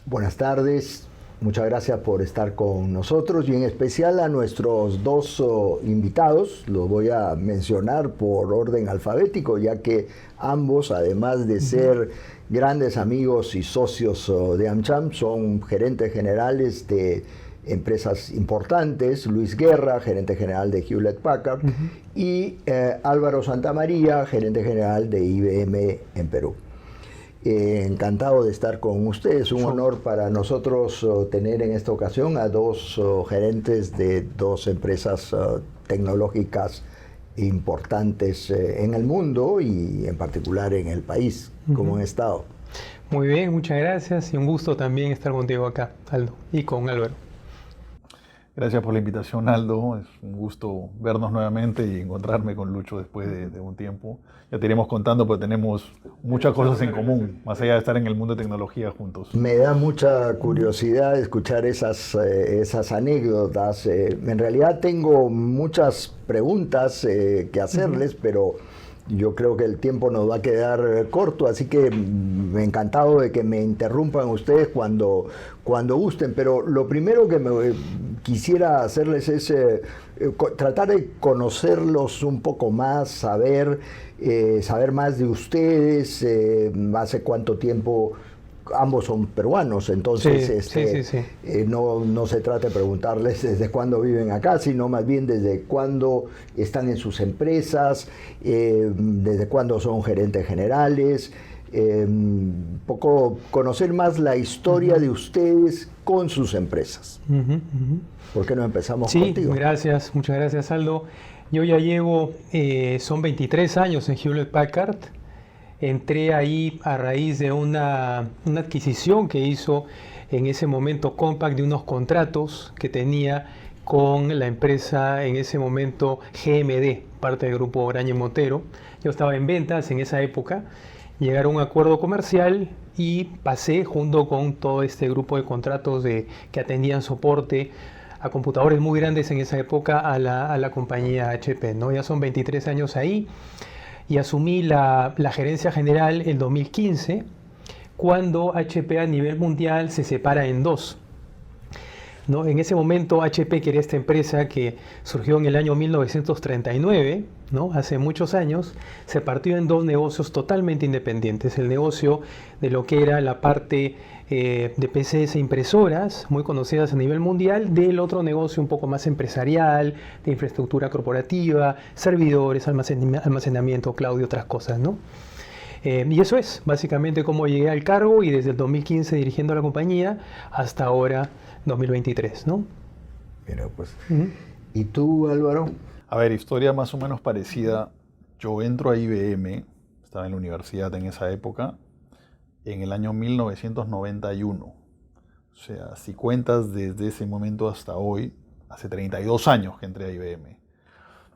Buenas tardes, muchas gracias por estar con nosotros y en especial a nuestros dos invitados. Los voy a mencionar por orden alfabético, ya que ambos, además de ser grandes amigos y socios de AmCham, son gerentes generales de empresas importantes. Luis Guerra, gerente general de Hewlett Packard, y Álvaro Santamaría, gerente general de IBM en Perú. Encantado de estar con ustedes. Un honor para nosotros tener en esta ocasión a dos gerentes de dos empresas tecnológicas importantes en el mundo y en particular en el país. ¿Cómo han estado? Muy bien, muchas gracias y un gusto también estar contigo acá, Aldo, y con Álvaro. Gracias por la invitación, Aldo. Es un gusto vernos nuevamente y encontrarme con Lucho después de un tiempo. Ya te iremos contando, pero tenemos muchas cosas en común, más allá de estar en el mundo de tecnología juntos. Me da mucha curiosidad escuchar esas anécdotas. En realidad tengo muchas preguntas que hacerles, pero yo creo que el tiempo nos va a quedar corto, así que encantado de que me interrumpan ustedes cuando gusten. Pero lo primero que quisiera hacerles es tratar de conocerlos un poco más, saber más de ustedes, hace cuánto tiempo. Ambos son peruanos, entonces Sí. no se trata de preguntarles desde cuándo viven acá, sino más bien desde cuándo están en sus empresas, desde cuándo son gerentes generales, poco conocer más la historia de ustedes con sus empresas. ¿Por qué no empezamos contigo? Gracias, muchas gracias, Aldo. Yo ya llevo, son 23 años en Hewlett Packard. Entré ahí a raíz de una adquisición que hizo en ese momento Compaq de unos contratos que tenía con la empresa en ese momento GMD, parte del grupo Graña Montero. Yo estaba en ventas en esa época, llegaron a un acuerdo comercial y pasé junto con todo este grupo de contratos que atendían soporte a computadores muy grandes en esa época a la compañía HP, ¿no? Ya son 23 años ahí. Y asumí la gerencia general en 2015, cuando HP a nivel mundial se separa en dos, ¿no? En ese momento HP, que era esta empresa que surgió en el año 1939, ¿no? Hace muchos años, se partió en dos negocios totalmente independientes. El negocio de lo que era la parte de PCs e impresoras, muy conocidas a nivel mundial, del otro negocio un poco más empresarial, de infraestructura corporativa, servidores, almacenamiento, cloud y otras cosas, ¿no? Y eso es básicamente cómo llegué al cargo y desde el 2015 dirigiendo la compañía hasta ahora 2023, ¿no? Pero pues, ¿y tú, Álvaro? A ver, historia más o menos parecida. Yo entro a IBM, estaba en la universidad en esa época, en el año 1991. O sea, si cuentas desde ese momento hasta hoy, hace 32 años que entré a IBM.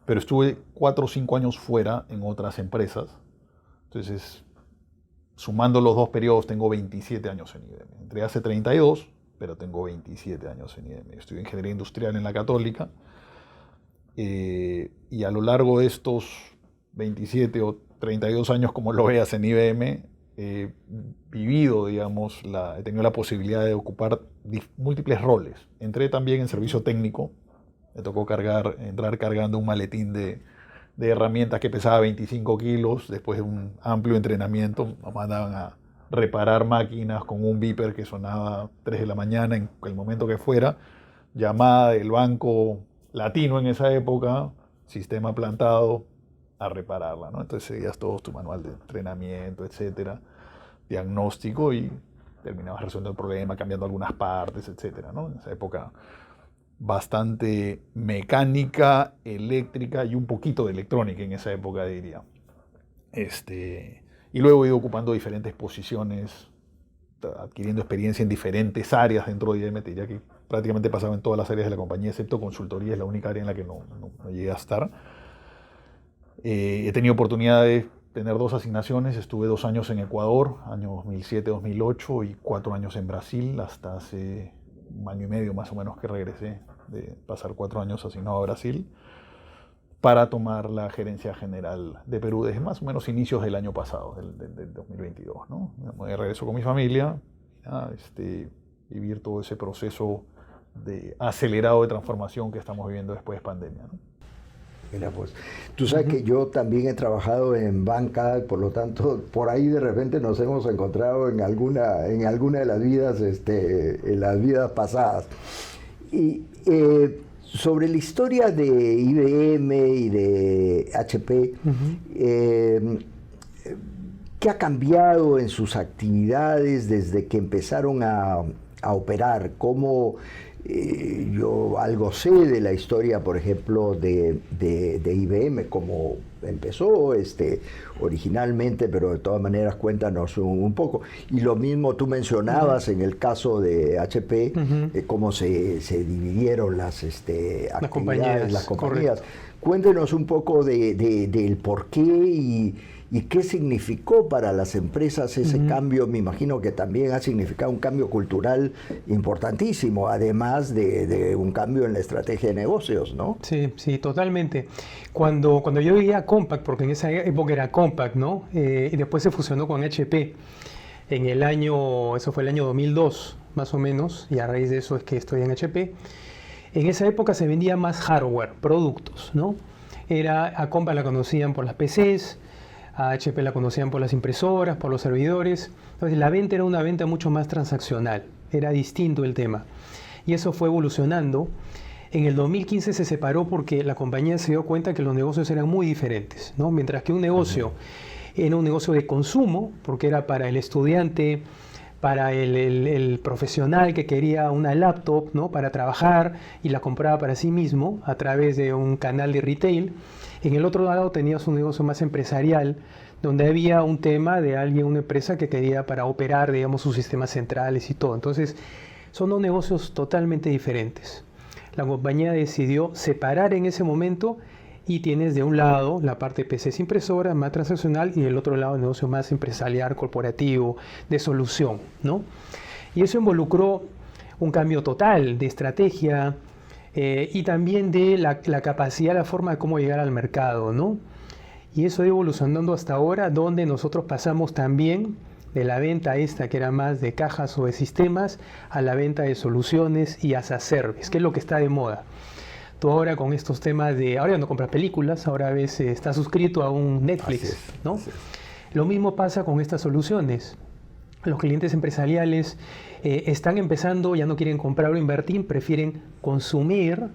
Pero estuve 4 o 5 años fuera en otras empresas. Entonces, sumando los dos periodos, tengo 27 años en IBM. Entré hace 32, pero tengo 27 años en IBM. Estudié ingeniería industrial en la Católica. Y a lo largo de estos 27 o 32 años, como lo veas en IBM, he vivido, digamos, he tenido la posibilidad de ocupar múltiples roles. Entré también en servicio técnico. Me tocó entrar cargando un maletín de herramientas que pesaba 25 kilos. Después de un amplio entrenamiento, nos mandaban a reparar máquinas con un beeper que sonaba 3 de la mañana en el momento que fuera. Llamada del Banco Latino en esa época, sistema plantado, a repararla, ¿no? Entonces seguías todo tu manual de entrenamiento, etcétera, diagnóstico, y terminabas resolviendo el problema, cambiando algunas partes, etcétera, ¿no? En esa época bastante mecánica, eléctrica y un poquito de electrónica en esa época, diría. Y luego he ido ocupando diferentes posiciones, adquiriendo experiencia en diferentes áreas dentro de IBM. Te diría que prácticamente pasaba en todas las áreas de la compañía, excepto consultoría, es la única área en la que no llegué a estar. He tenido oportunidad de tener 2 asignaciones. Estuve 2 años en Ecuador, año 2007-2008, y 4 años en Brasil, hasta hace 1 año y medio más o menos que regresé de pasar 4 años asignado a Brasil para tomar la gerencia general de Perú desde más o menos inicios del año pasado, del 2022, ¿no? Me regreso con mi familia, ¿ya? Vivir todo ese proceso acelerado de transformación que estamos viviendo después de pandemia, ¿no? Mira, pues, tú sabes que yo también he trabajado en banca, por lo tanto, por ahí de repente nos hemos encontrado en alguna de las vidas, en las vidas pasadas. Y sobre la historia de IBM y de HP, ¿qué ha cambiado en sus actividades desde que empezaron a operar? ¿Cómo? Yo algo sé de la historia, por ejemplo, de IBM, cómo empezó originalmente, pero de todas maneras cuéntanos un poco. Y lo mismo tú mencionabas en el caso de HP, cómo se dividieron las actividades, las compañías. Cuéntenos un poco del por qué y qué significó para las empresas ese cambio. Me imagino que también ha significado un cambio cultural importantísimo, además de un cambio en la estrategia de negocios, ¿no? Sí, sí, totalmente. Cuando yo llegué a Compaq, porque en esa época era Compaq, ¿no? Y después se fusionó con HP eso fue el año 2002, más o menos, y a raíz de eso es que estoy en HP. En esa época se vendía más hardware, productos, ¿no? A Compaq la conocían por las PCs, a HP la conocían por las impresoras, por los servidores. Entonces la venta era una venta mucho más transaccional, era distinto el tema. Y eso fue evolucionando. En el 2015 se separó porque la compañía se dio cuenta que los negocios eran muy diferentes, ¿no? Mientras que un negocio era un negocio de consumo, porque era para el estudiante, para el profesional que quería una laptop, ¿no? Para trabajar y la compraba para sí mismo a través de un canal de retail. En el otro lado tenías un negocio más empresarial, donde había un tema de una empresa que quería para operar, digamos, sus sistemas centrales y todo. Entonces, son dos negocios totalmente diferentes. La compañía decidió separar en ese momento y tienes de un lado la parte de PCs impresora, más transaccional, y del otro lado el negocio más empresarial, corporativo, de solución, ¿no? Y eso involucró un cambio total de estrategia, y también de la capacidad, la forma de cómo llegar al mercado, ¿no? Y eso ha ido evolucionando hasta ahora, donde nosotros pasamos también de la venta que era más de cajas o de sistemas, a la venta de soluciones y as a service, que es lo que está de moda. Tú ahora con estos temas ahora ya no compras películas, ahora estás suscrito a un Netflix, ¿no? Lo mismo pasa con estas soluciones. Los clientes empresariales están empezando, ya no quieren comprar o invertir, prefieren consumir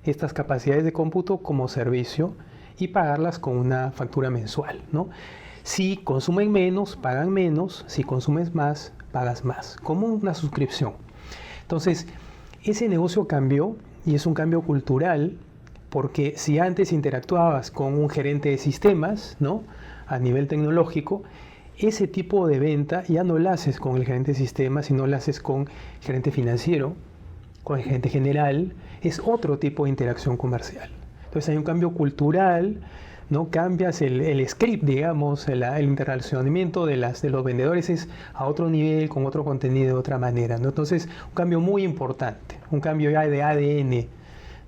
estas capacidades de cómputo como servicio y pagarlas con una factura mensual, ¿no? Si consumen menos, pagan menos; si consumes más, pagas más, como una suscripción. Entonces, ese negocio cambió, y es un cambio cultural, porque si antes interactuabas con un gerente de sistemas, ¿no? A nivel tecnológico, ese tipo de venta ya no la haces con el gerente de sistemas, sino la haces con el gerente financiero, con el gerente general. Es otro tipo de interacción comercial. Entonces hay un cambio cultural, ¿no? Cambias el script, digamos, el interrelacionamiento de los vendedores es a otro nivel, con otro contenido, de otra manera, ¿no? Entonces, un cambio muy importante, un cambio ya de ADN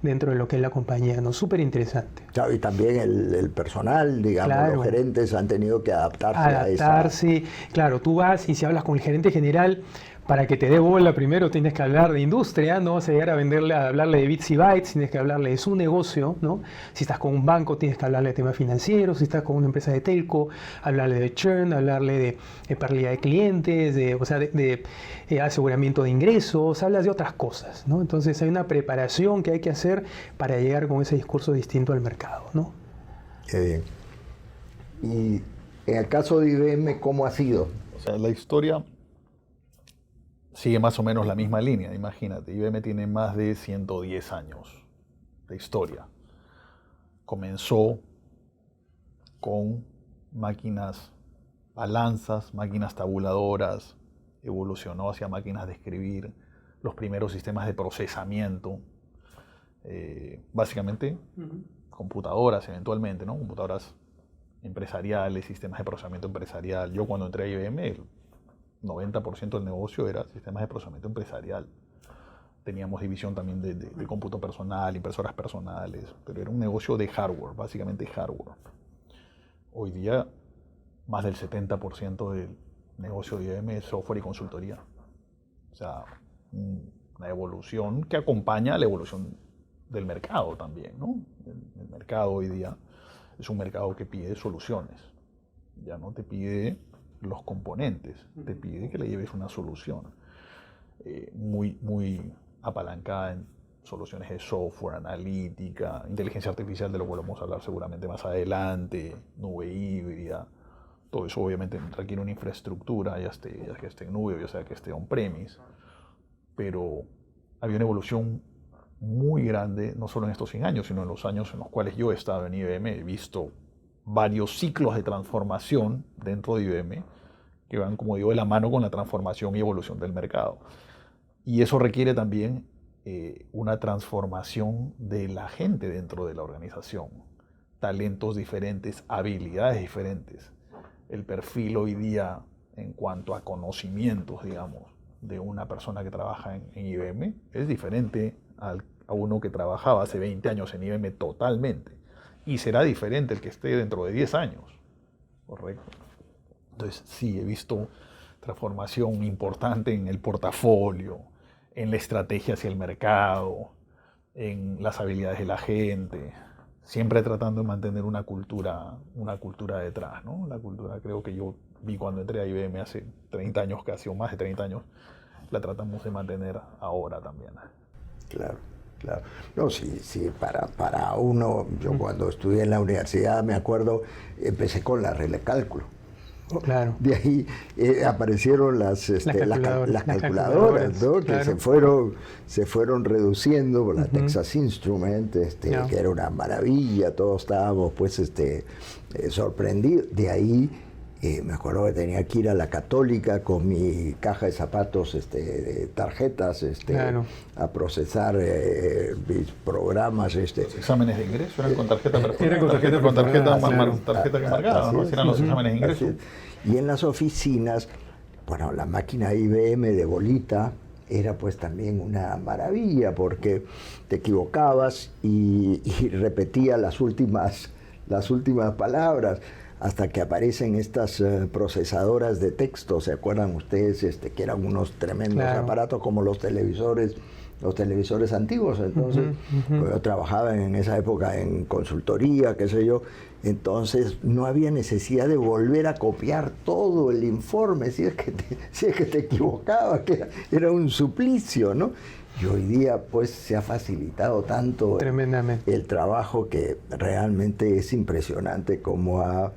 dentro de lo que es la compañía, ¿no? Súper interesante. Claro, y también el personal, digamos, claro, los gerentes han tenido que adaptarse. Claro, tú vas y si hablas con el gerente general, para que te dé bola primero tienes que hablar de industria, no vas a llegar a hablarle de bits y bytes, tienes que hablarle de su negocio, ¿no? Si estás con un banco tienes que hablarle de temas financieros, si estás con una empresa de telco, hablarle de churn, hablarle de pérdida de clientes, de aseguramiento de ingresos, hablas de otras cosas, ¿no? Entonces hay una preparación que hay que hacer para llegar con ese discurso distinto al mercado, ¿no? Qué bien. Y en el caso de IBM, ¿cómo ha sido? O sea, la historia sigue más o menos la misma línea. Imagínate, IBM tiene más de 110 años de historia. Comenzó con máquinas balanzas, máquinas tabuladoras, evolucionó hacia máquinas de escribir, los primeros sistemas de procesamiento, básicamente computadoras eventualmente, ¿no? Computadoras empresariales, sistemas de procesamiento empresarial. Yo cuando entré a IBM, el 90% del negocio era sistemas de procesamiento empresarial. Teníamos división también de cómputo personal, impresoras personales, pero era un negocio de hardware, básicamente hardware. Hoy día, más del 70% del negocio de IBM es software y consultoría. O sea, una evolución que acompaña a la evolución del mercado también, ¿no? El mercado hoy día es un mercado que pide soluciones. Ya no te pide los componentes, te pide que le lleves una solución muy apalancada en soluciones de software, analítica, inteligencia artificial, de lo cual vamos a hablar seguramente más adelante, nube híbrida. Todo eso obviamente requiere una infraestructura, ya que esté en nube, ya sea que esté on-premise, pero había una evolución muy grande, no solo en estos 100 años, sino en los años en los cuales yo he estado en IBM. He visto varios ciclos de transformación dentro de IBM que van, como digo, de la mano con la transformación y evolución del mercado. Y eso requiere también una transformación de la gente dentro de la organización. Talentos diferentes, habilidades diferentes. El perfil hoy día en cuanto a conocimientos, digamos, de una persona que trabaja en IBM es diferente a uno que trabajaba hace 20 años en IBM totalmente. Y será diferente el que esté dentro de 10 años. ¿Correcto? Entonces, sí, he visto transformación importante en el portafolio, en la estrategia hacia el mercado, en las habilidades de la gente, siempre tratando de mantener una cultura detrás, ¿no? La cultura, creo que yo vi cuando entré a IBM hace 30 años, casi, o más de 30 años, la tratamos de mantener ahora también. Claro, claro. No, sí, para uno, yo cuando estudié en la universidad, me acuerdo, empecé con la regla de cálculo. Claro. De ahí aparecieron las calculadoras, ¿no? Claro. Que se fueron reduciendo por la Texas Instrument, que era una maravilla, todos estábamos pues sorprendidos. De ahí me acuerdo que tenía que ir a la Católica con mi caja de zapatos, de tarjetas, Claro. a procesar mis programas. Los exámenes de ingreso eran con tarjeta perfecta. Era con tarjeta tarjeta que marcaba, ¿no? Eran los exámenes de ingreso. Y en las oficinas, bueno, la máquina IBM de bolita era pues también una maravilla, porque te equivocabas y repetía las últimas palabras, hasta que aparecen estas procesadoras de texto. ¿Se acuerdan ustedes que eran unos tremendos aparatos como los televisores antiguos? Entonces, pues yo trabajaba en esa época en consultoría, qué sé yo, entonces no había necesidad de volver a copiar todo el informe si es que te equivocabas, que era un suplicio, ¿no? Y hoy día pues se ha facilitado tanto el trabajo, que realmente es impresionante cómo ha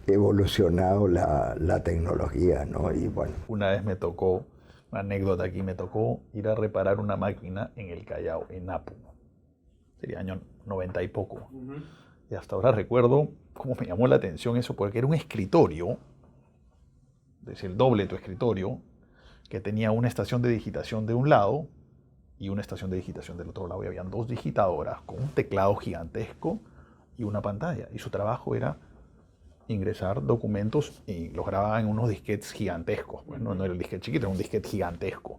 evolucionado la tecnología, ¿no? Y bueno. Una vez me tocó, una anécdota aquí, me tocó ir a reparar una máquina en el Callao, en Apu. Sería año 90 y poco. Y hasta ahora recuerdo cómo me llamó la atención eso, porque era un escritorio, es decir, el doble de tu escritorio, que tenía una estación de digitación de un lado y una estación de digitación del otro lado. Y habían dos digitadoras con un teclado gigantesco y una pantalla. Y su trabajo era ingresar documentos y los grababan en unos disquetes gigantescos. Pues no era el disquete chiquito, era un disquete gigantesco.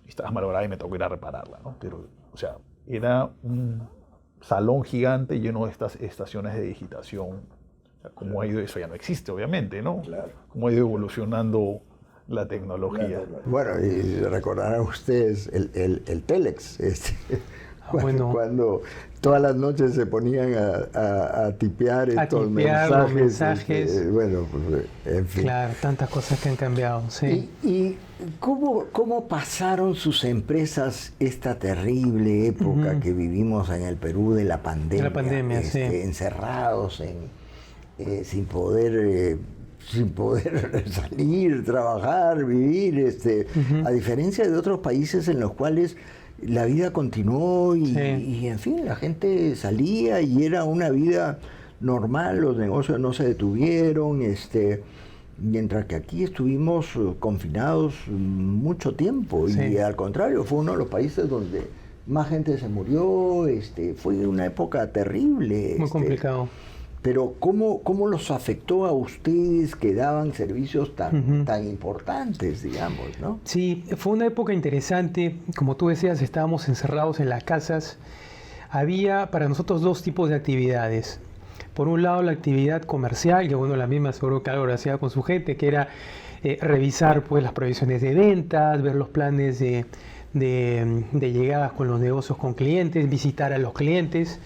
Y estaba malograda y me tocó ir a repararla, ¿no? Pero, o sea, era un salón gigante lleno de estas estaciones de digitación. O sea, cómo ha ido, eso ya no existe, obviamente, ¿no? Claro. Cómo ha ido evolucionando la tecnología. Bueno, y recordarán ustedes el Telex, cuando todas las noches se ponían a tipear estos mensajes. Bueno, pues, en fin. Claro, tantas cosas que han cambiado, sí. ¿Y cómo pasaron sus empresas esta terrible época que vivimos en el Perú de la pandemia? La pandemia, sí. Encerrados sin poder salir, trabajar, vivir, a diferencia de otros países en los cuales la vida continuó y en fin, la gente salía y era una vida normal, los negocios no se detuvieron, mientras que aquí estuvimos confinados mucho tiempo y al contrario, fue uno de los países donde más gente se murió, fue una época terrible. Muy complicado. Pero ¿cómo los afectó a ustedes que daban servicios tan importantes, digamos, ¿no? Sí, fue una época interesante. Como tú decías, estábamos encerrados en las casas. Había para nosotros dos tipos de actividades. Por un lado, la actividad comercial, que bueno, la misma seguro que algo hacía con su gente, que era revisar pues las proyecciones de ventas, ver los planes de llegadas con los negocios con clientes, visitar a los clientes.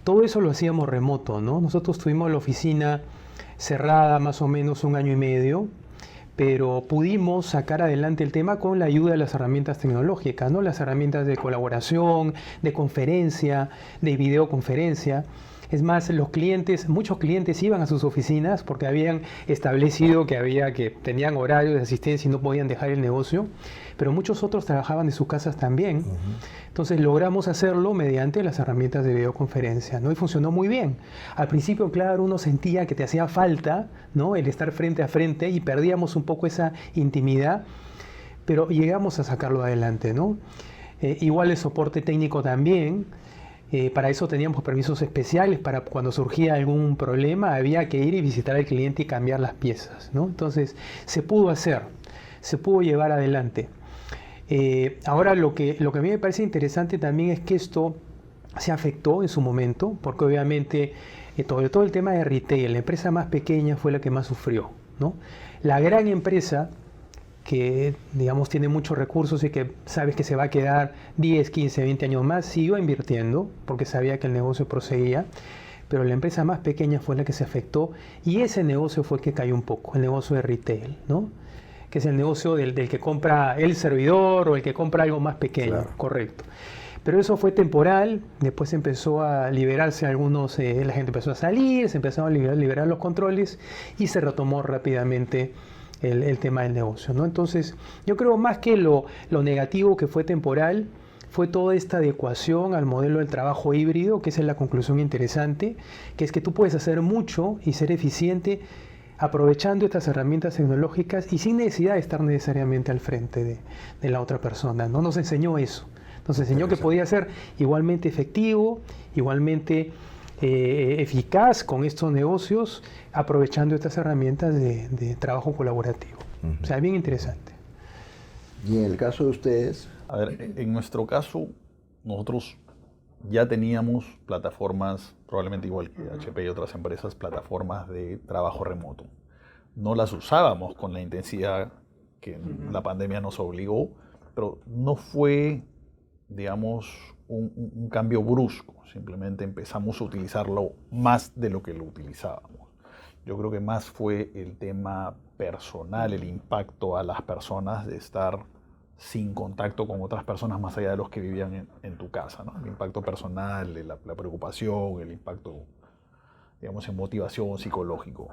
Todo eso lo hacíamos remoto, ¿no? Nosotros tuvimos la oficina cerrada más o menos 1 año y medio, pero pudimos sacar adelante el tema con la ayuda de las herramientas tecnológicas, ¿no? Las herramientas de colaboración, de conferencia, de videoconferencia. Es más, muchos clientes iban a sus oficinas porque habían establecido que tenían horarios de asistencia y no podían dejar el negocio, pero muchos otros trabajaban de sus casas también. Entonces logramos hacerlo mediante las herramientas de videoconferencia, ¿no? Y funcionó muy bien. Al principio, claro, uno sentía que te hacía falta, ¿no? El estar frente a frente y perdíamos un poco esa intimidad, pero llegamos a sacarlo adelante, ¿no? Igual el soporte técnico también. Para eso teníamos permisos especiales, para cuando surgía algún problema había que ir y visitar al cliente y cambiar las piezas, ¿no? Entonces se pudo hacer, se pudo llevar adelante. Ahora lo que a mí me parece interesante también es que esto se afectó en su momento, porque obviamente todo el tema de retail, la empresa más pequeña fue la que más sufrió, ¿no? La gran empresa, que digamos tiene muchos recursos y que sabes que se va a quedar 10, 15, 20 años más, siguió invirtiendo porque sabía que el negocio proseguía, pero la empresa más pequeña fue la que se afectó y ese negocio fue el que cayó un poco, el negocio de retail, ¿no? Que es el negocio del que compra el servidor o el que compra algo más pequeño, claro. Correcto. Pero eso fue temporal, después empezó a liberarse algunos, la gente empezó a salir, se empezaron a liberar los controles y se retomó rápidamente el tema del negocio, ¿no? Entonces, yo creo más que lo negativo que fue temporal, fue toda esta adecuación al modelo del trabajo híbrido, que esa es la conclusión interesante, que es que tú puedes hacer mucho y ser eficiente aprovechando estas herramientas tecnológicas y sin necesidad de estar necesariamente al frente de la otra persona, ¿no? Nos enseñó eso, nos enseñó que podía ser igualmente efectivo, igualmente eficaz con estos negocios, aprovechando estas herramientas de trabajo colaborativo. O sea, bien interesante. ¿Y en el caso de ustedes? A ver, en nuestro caso, nosotros ya teníamos plataformas, probablemente igual que HP y otras empresas, plataformas de trabajo remoto. No las usábamos con la intensidad que la pandemia nos obligó, pero no fue, digamos, un cambio brusco. Simplemente empezamos a utilizarlo más de lo que lo utilizábamos. Yo creo que más fue el tema personal, el impacto a las personas de estar sin contacto con otras personas más allá de los que vivían en tu casa, ¿no? El impacto personal, la preocupación, el impacto, digamos, en motivación psicológico.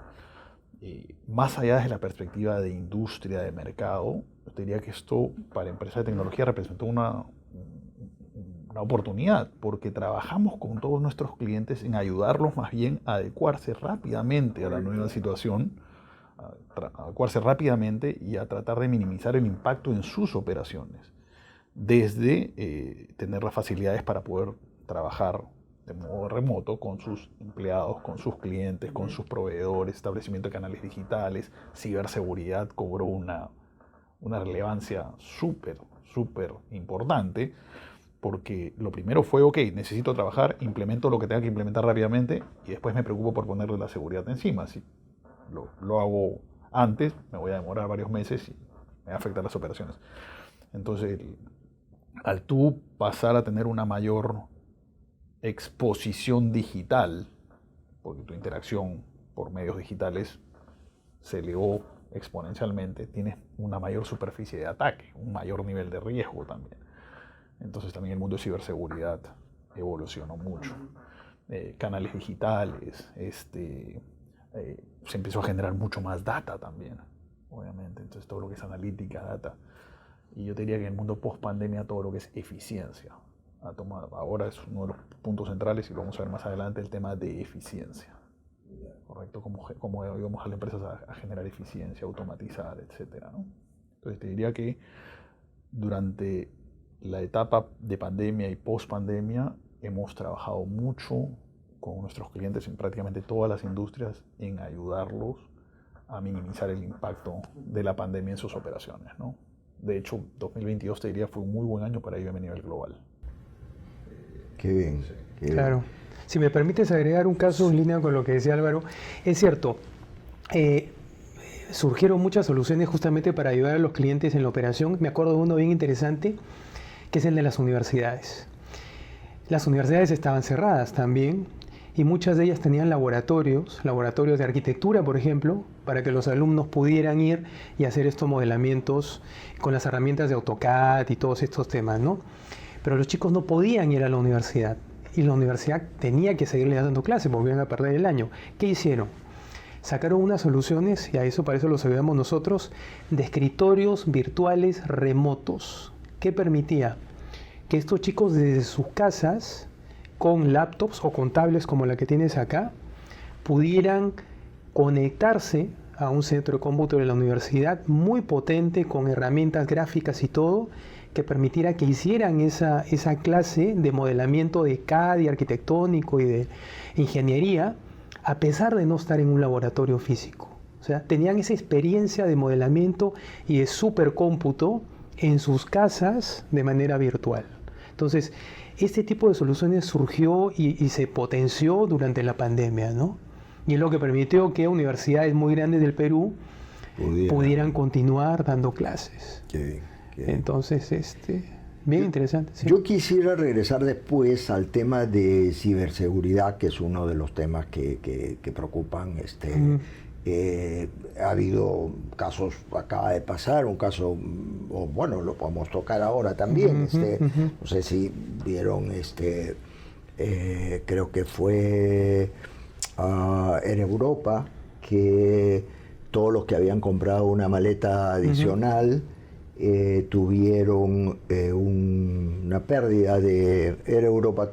Más allá de la perspectiva de industria, de mercado, yo diría que esto para empresas de tecnología representó una oportunidad, porque trabajamos con todos nuestros clientes en ayudarlos más bien a adecuarse rápidamente a la nueva situación, a adecuarse rápidamente y a tratar de minimizar el impacto en sus operaciones, desde tener las facilidades para poder trabajar de modo remoto con sus empleados, con sus clientes, con sus proveedores, establecimiento de canales digitales. Ciberseguridad cobró una relevancia súper importante, porque lo primero fue, ok, necesito trabajar, implemento lo que tenga que implementar rápidamente y después me preocupo por ponerle la seguridad encima. Si lo hago antes, me voy a demorar varios meses y me va a afectar las operaciones. Entonces, al tú pasar a tener una mayor exposición digital, porque tu interacción por medios digitales se elevó exponencialmente, tienes una mayor superficie de ataque, un mayor nivel de riesgo también. Entonces también el mundo de ciberseguridad evolucionó mucho. Canales digitales, se empezó a generar mucho más data también, obviamente. Entonces todo lo que es analítica, data. Y yo diría que en el mundo post-pandemia todo lo que es eficiencia. Ahora es uno de los puntos centrales y lo vamos a ver más adelante, el tema de eficiencia. ¿Correcto? Cómo ayudamos a las empresas a generar eficiencia, automatizar, etcétera, ¿no? Entonces te diría que durante la etapa de pandemia y post-pandemia hemos trabajado mucho con nuestros clientes en prácticamente todas las industrias en ayudarlos a minimizar el impacto de la pandemia en sus operaciones, ¿no? De hecho, 2022 te diría fue un muy buen año para IBM a nivel global. Qué bien. Qué claro. bien. Si me permites agregar un caso en línea con lo que decía Álvaro, es cierto, surgieron muchas soluciones justamente para ayudar a los clientes en la operación. Me acuerdo de uno bien interesante, que es el de las universidades. Las universidades estaban cerradas también y muchas de ellas tenían laboratorios de arquitectura, por ejemplo, para que los alumnos pudieran ir y hacer estos modelamientos con las herramientas de AutoCAD y todos estos temas, ¿no? Pero los chicos no podían ir a la universidad y la universidad tenía que seguirles dando clases porque iban a perder el año. ¿Qué hicieron? Sacaron unas soluciones, y a eso para eso los ayudamos nosotros, de escritorios virtuales remotos. ¿Qué permitía? Que estos chicos desde sus casas, con laptops o con tablets como la que tienes acá, pudieran conectarse a un centro de cómputo de la universidad muy potente, con herramientas gráficas y todo, que permitiera que hicieran esa clase de modelamiento de CAD y arquitectónico y de ingeniería, a pesar de no estar en un laboratorio físico. O sea, tenían esa experiencia de modelamiento y de supercómputo en sus casas de manera virtual. Entonces, este tipo de soluciones surgió y se potenció durante la pandemia, ¿no? Y es lo que permitió que universidades muy grandes del Perú pudieran continuar dando clases. Qué bien. Entonces, bien interesante. Sí. Yo quisiera regresar después al tema de ciberseguridad, que es uno de los temas que preocupan. Ha habido casos, acaba de pasar un caso, o bueno, lo podemos tocar ahora también. No sé si vieron, creo que fue en Europa, que todos los que habían comprado una maleta adicional tuvieron una pérdida de Air Europa,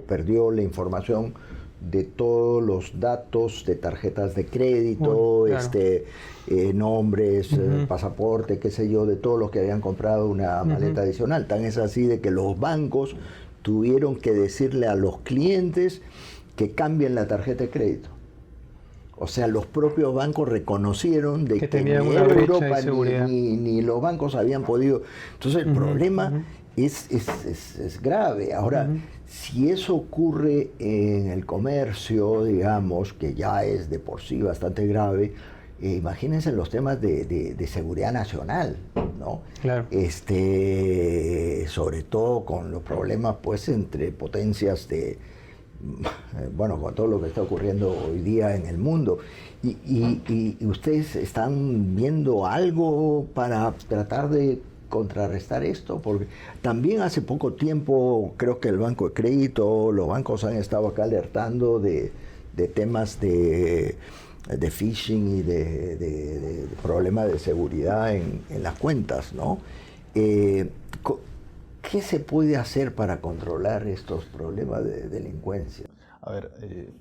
perdió la información de todos los datos de tarjetas de crédito, claro. Nombres, pasaporte, qué sé yo, de todos los que habían comprado una maleta adicional. Tan es así de que los bancos tuvieron que decirle a los clientes que cambien la tarjeta de crédito. O sea, los propios bancos reconocieron de que ni Europa ni los bancos habían podido. Entonces el problema es grave. Ahora, si eso ocurre en el comercio, digamos, que ya es de por sí bastante grave, imagínense los temas de seguridad nacional, ¿no? Claro. Sobre todo con los problemas, pues, entre potencias bueno, con todo lo que está ocurriendo hoy día en el mundo. ¿Y ustedes están viendo algo para tratar de contrarrestar esto? Porque también hace poco tiempo creo que el Banco de Crédito, los bancos han estado acá alertando de temas de phishing y de problemas de seguridad en las cuentas, ¿no? ¿Qué se puede hacer para controlar estos problemas de delincuencia? A ver,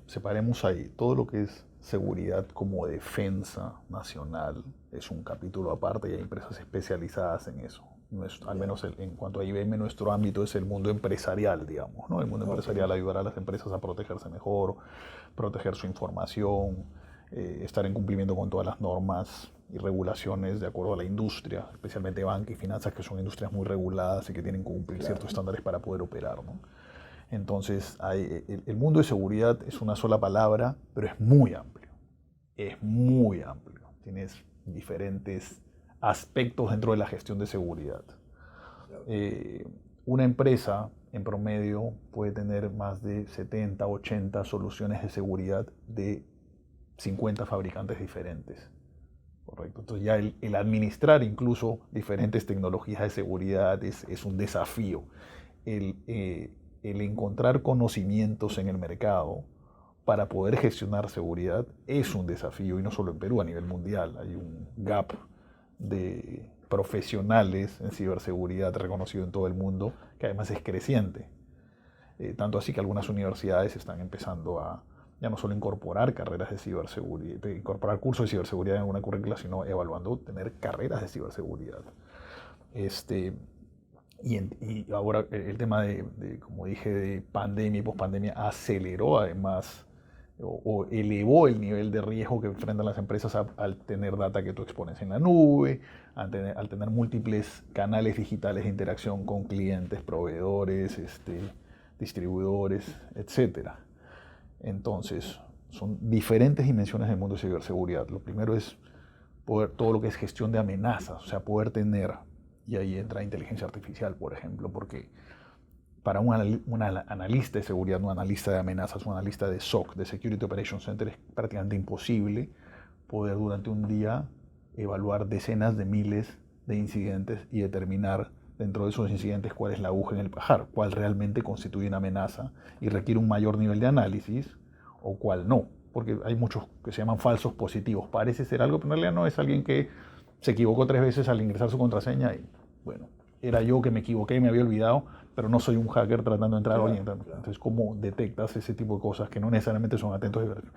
separemos ahí. Todo lo que es seguridad como defensa nacional es un capítulo aparte y hay empresas especializadas en eso. Al menos en cuanto a IBM, nuestro ámbito es el mundo empresarial, digamos, ¿no? El mundo empresarial ayudará a las empresas a protegerse mejor, proteger su información, estar en cumplimiento con todas las normas y regulaciones de acuerdo a la industria, especialmente banca y finanzas, que son industrias muy reguladas y que tienen que cumplir ciertos estándares para poder operar, ¿no? Entonces, el mundo de seguridad es una sola palabra, pero es muy amplio. Es muy amplio. Tienes diferentes aspectos dentro de la gestión de seguridad. Una empresa, en promedio, puede tener más de 70, 80 soluciones de seguridad de 50 fabricantes diferentes. Correcto. Entonces ya el administrar incluso diferentes tecnologías de seguridad es un desafío. El encontrar conocimientos en el mercado para poder gestionar seguridad es un desafío, y no solo en Perú, a nivel mundial. Hay un gap de profesionales en ciberseguridad reconocido en todo el mundo, que además es creciente. Tanto así que algunas universidades están empezando a ya no solo incorporar carreras de ciberseguridad, incorporar cursos de ciberseguridad en alguna currícula, sino evaluando tener carreras de ciberseguridad. Y ahora el tema como dije, de pandemia y pospandemia aceleró además o elevó el nivel de riesgo que enfrentan las empresas al tener data que tú expones en la nube, al tener múltiples canales digitales de interacción con clientes, proveedores, distribuidores, etcétera. Entonces, son diferentes dimensiones del mundo de ciberseguridad. Lo primero es todo lo que es gestión de amenazas, o sea, poder tener, y ahí entra inteligencia artificial, por ejemplo, porque para un analista de seguridad, un analista de amenazas, un analista de SOC, de Security Operations Center, es prácticamente imposible poder durante un día evaluar decenas de miles de incidentes y determinar dentro de esos incidentes cuál es la aguja en el pajar, cuál realmente constituye una amenaza y requiere un mayor nivel de análisis o cuál no, porque hay muchos que se llaman falsos positivos. Parece ser algo, pero en realidad no, es alguien que se equivocó 3 veces al ingresar su contraseña y bueno, era yo que me equivoqué y me había olvidado, pero no soy un hacker tratando de entrar. Entonces, ¿cómo detectas ese tipo de cosas que no necesariamente son atentos de verdad?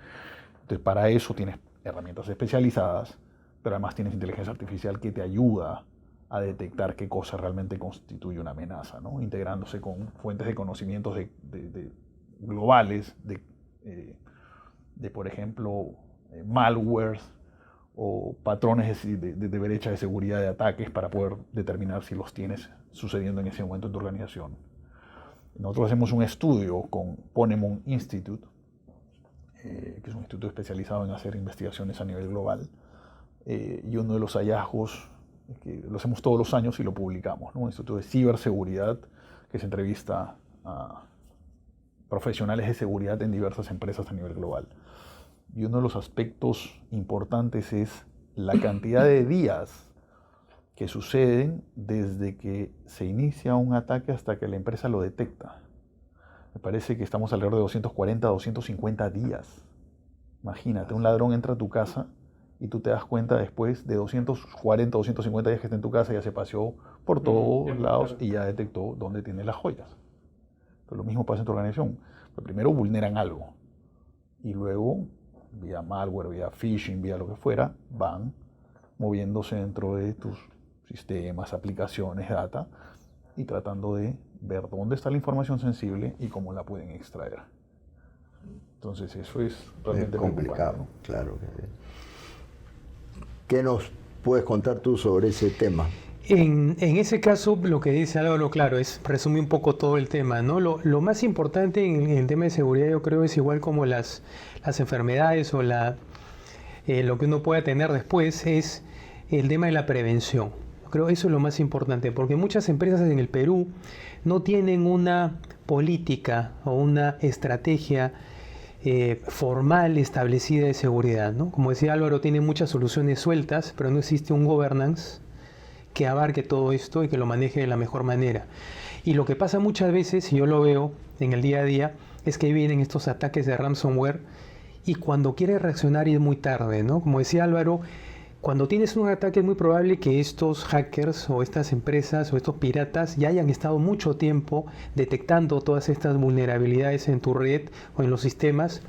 Entonces, para eso tienes herramientas especializadas, pero además tienes inteligencia artificial que te ayuda a detectar qué cosa realmente constituye una amenaza, ¿no? Integrándose con fuentes de conocimientos globales, por ejemplo, malwares o patrones de brecha de seguridad de ataques para poder determinar si los tienes sucediendo en ese momento en tu organización. Nosotros hacemos un estudio con Ponemon Institute, que es un instituto especializado en hacer investigaciones a nivel global, y uno de los hallazgos, que lo hacemos todos los años y lo publicamos, ¿no? Un instituto de ciberseguridad que se entrevista a profesionales de seguridad en diversas empresas a nivel global. Y uno de los aspectos importantes es la cantidad de días que suceden desde que se inicia un ataque hasta que la empresa lo detecta. Me parece que estamos alrededor de 240 a 250 días. Imagínate, un ladrón entra a tu casa y tú te das cuenta después de 240 o 250 días que está en tu casa, ya se paseó por todos lados y ya detectó dónde tiene las joyas. Pero lo mismo pasa en tu organización. Pero primero vulneran algo y luego, vía malware, vía phishing, vía lo que fuera, van moviéndose dentro de tus sistemas, aplicaciones, data, y tratando de ver dónde está la información sensible y cómo la pueden extraer. Entonces eso es realmente complicado, ¿no? Claro. ¿Qué nos puedes contar tú sobre ese tema? En ese caso, lo que dice Álvaro, claro, resume un poco todo el tema, ¿no? Lo más importante en el tema de seguridad, yo creo, es igual como las enfermedades o lo que uno pueda tener después, es el tema de la prevención. Creo que eso es lo más importante, porque muchas empresas en el Perú no tienen una política o una estrategia formal establecida de seguridad, ¿no? Como decía Álvaro, tiene muchas soluciones sueltas, pero no existe un governance que abarque todo esto y que lo maneje de la mejor manera. Y lo que pasa muchas veces, y yo lo veo en el día a día, es que vienen estos ataques de ransomware y cuando quieres reaccionar es muy tarde, ¿no? Como decía Álvaro, cuando tienes un ataque es muy probable que estos hackers o estas empresas o estos piratas ya hayan estado mucho tiempo detectando todas estas vulnerabilidades en tu red o en los sistemas.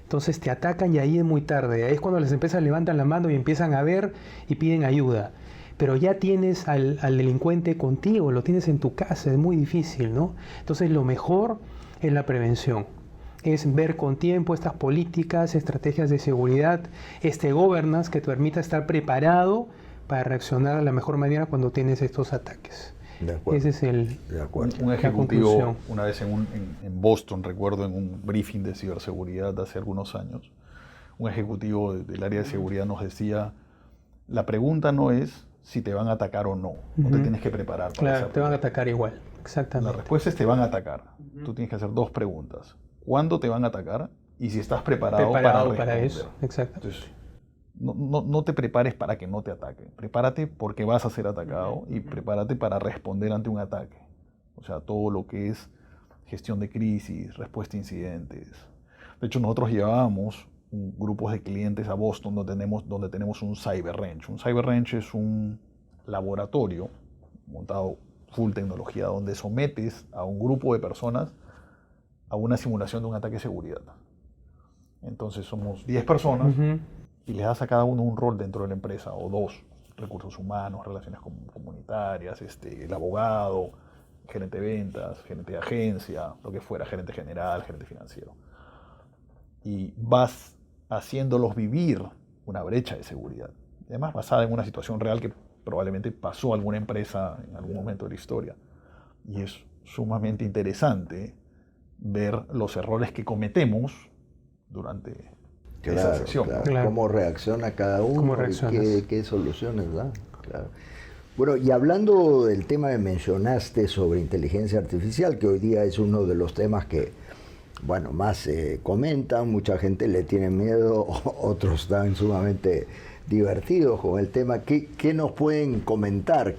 Entonces te atacan y ahí es muy tarde. Ahí es cuando las empresas levantan la mano y empiezan a ver y piden ayuda. Pero ya tienes al delincuente contigo, lo tienes en tu casa, es muy difícil, ¿no? Entonces lo mejor es la prevención. Es ver con tiempo estas políticas, estrategias de seguridad, governance que te permita estar preparado para reaccionar de la mejor manera cuando tienes estos ataques. De acuerdo. Ese es un ejecutivo, una vez en Boston, recuerdo en un briefing de ciberseguridad hace algunos años, un ejecutivo del área de seguridad nos decía, la pregunta no es si te van a atacar o no, no te tienes que preparar para claro, esa te van a atacar igual, exactamente. La respuesta es te van a atacar. Tú tienes que hacer 2 preguntas. ¿Cuándo te van a atacar? Y si estás preparado para eso. Exacto. Entonces, no te prepares para que no te ataquen. Prepárate porque vas a ser atacado y prepárate para responder ante un ataque. O sea, todo lo que es gestión de crisis, respuesta a incidentes. De hecho, nosotros llevábamos grupos de clientes a Boston donde tenemos un CyberWrench. Un CyberWrench es un laboratorio montado full tecnología donde sometes a un grupo de personas a una simulación de un ataque de seguridad. Entonces somos 10 personas y les das a cada uno un rol dentro de la empresa, o 2, recursos humanos, relaciones comunitarias, el abogado, gerente de ventas, gerente de agencia, lo que fuera, gerente general, gerente financiero. Y vas haciéndolos vivir una brecha de seguridad. Además, basada en una situación real que probablemente pasó a alguna empresa en algún momento de la historia. Y es sumamente interesante ver los errores que cometemos durante esa sesión. Claro. Cómo reacciona cada uno ¿Cómo y reaccionas? qué soluciones da. Claro. Bueno, y hablando del tema que mencionaste sobre inteligencia artificial, que hoy día es uno de los temas que, bueno, más se comentan, mucha gente le tiene miedo, otros están sumamente divertidos con el tema. ¿Qué nos pueden comentar?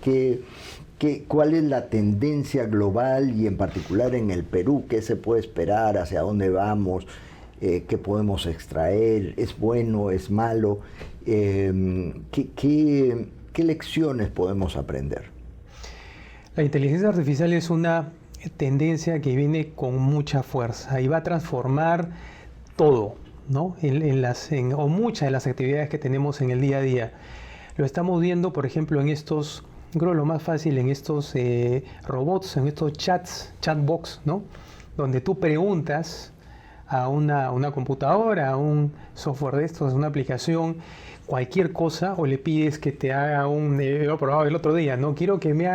¿Cuál es la tendencia global y en particular en el Perú? ¿Qué se puede esperar? ¿Hacia dónde vamos? ¿Qué podemos extraer? ¿Es bueno? ¿Es malo? ¿Qué lecciones podemos aprender? La inteligencia artificial es una tendencia que viene con mucha fuerza y va a transformar todo, ¿no? O muchas de las actividades que tenemos en el día a día. Lo estamos viendo, por ejemplo, en estos, creo lo más fácil, en estos robots, en estos chatbox, ¿no? Donde tú preguntas a una computadora, a un software de estos, una aplicación, cualquier cosa, o le pides que te haga lo probaba el otro día, ¿no? Quiero que me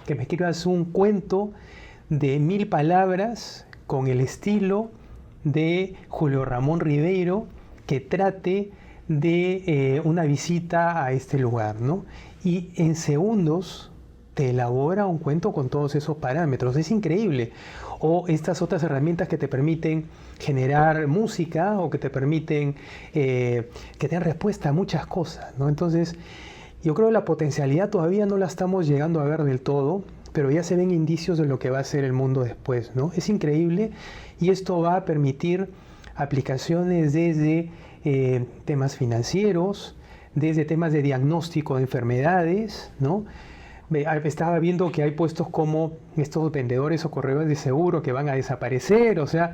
escribas un cuento de 1000 palabras con el estilo de Julio Ramón Ribeiro que trate de una visita a este lugar, ¿no? Y en segundos te elabora un cuento con todos esos parámetros. Es increíble. O estas otras herramientas que te permiten generar música o que te permiten que den respuesta a muchas cosas, ¿no? Entonces, yo creo que la potencialidad todavía no la estamos llegando a ver del todo, pero ya se ven indicios de lo que va a ser el mundo después, ¿no? Es increíble y esto va a permitir aplicaciones desde temas financieros, desde temas de diagnóstico de enfermedades, ¿no? Estaba viendo que hay puestos como estos vendedores o corredores de seguro que van a desaparecer, o sea,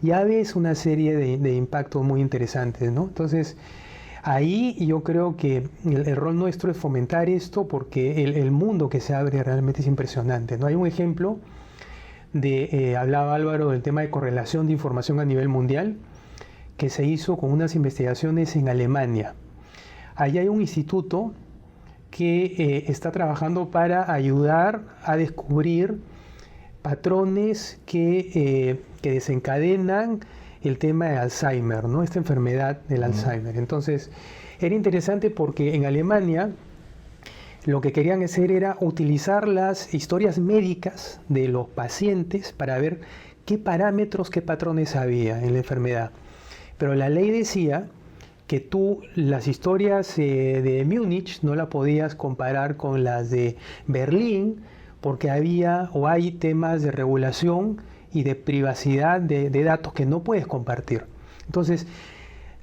ya ves una serie de impactos muy interesantes, ¿no? Entonces, ahí yo creo que el rol nuestro es fomentar esto porque el mundo que se abre realmente es impresionante, ¿no? Hay un ejemplo hablaba Álvaro del tema de correlación de información a nivel mundial que se hizo con unas investigaciones en Alemania. Allí hay un instituto que está trabajando para ayudar a descubrir patrones que desencadenan el tema de Alzheimer, ¿no? Esta enfermedad del Alzheimer. Entonces, era interesante porque en Alemania lo que querían hacer era utilizar las historias médicas de los pacientes para ver qué parámetros, qué patrones había en la enfermedad. Pero la ley decía que tú las historias de Múnich no la podías comparar con las de Berlín porque hay temas de regulación y de privacidad de datos que no puedes compartir. Entonces,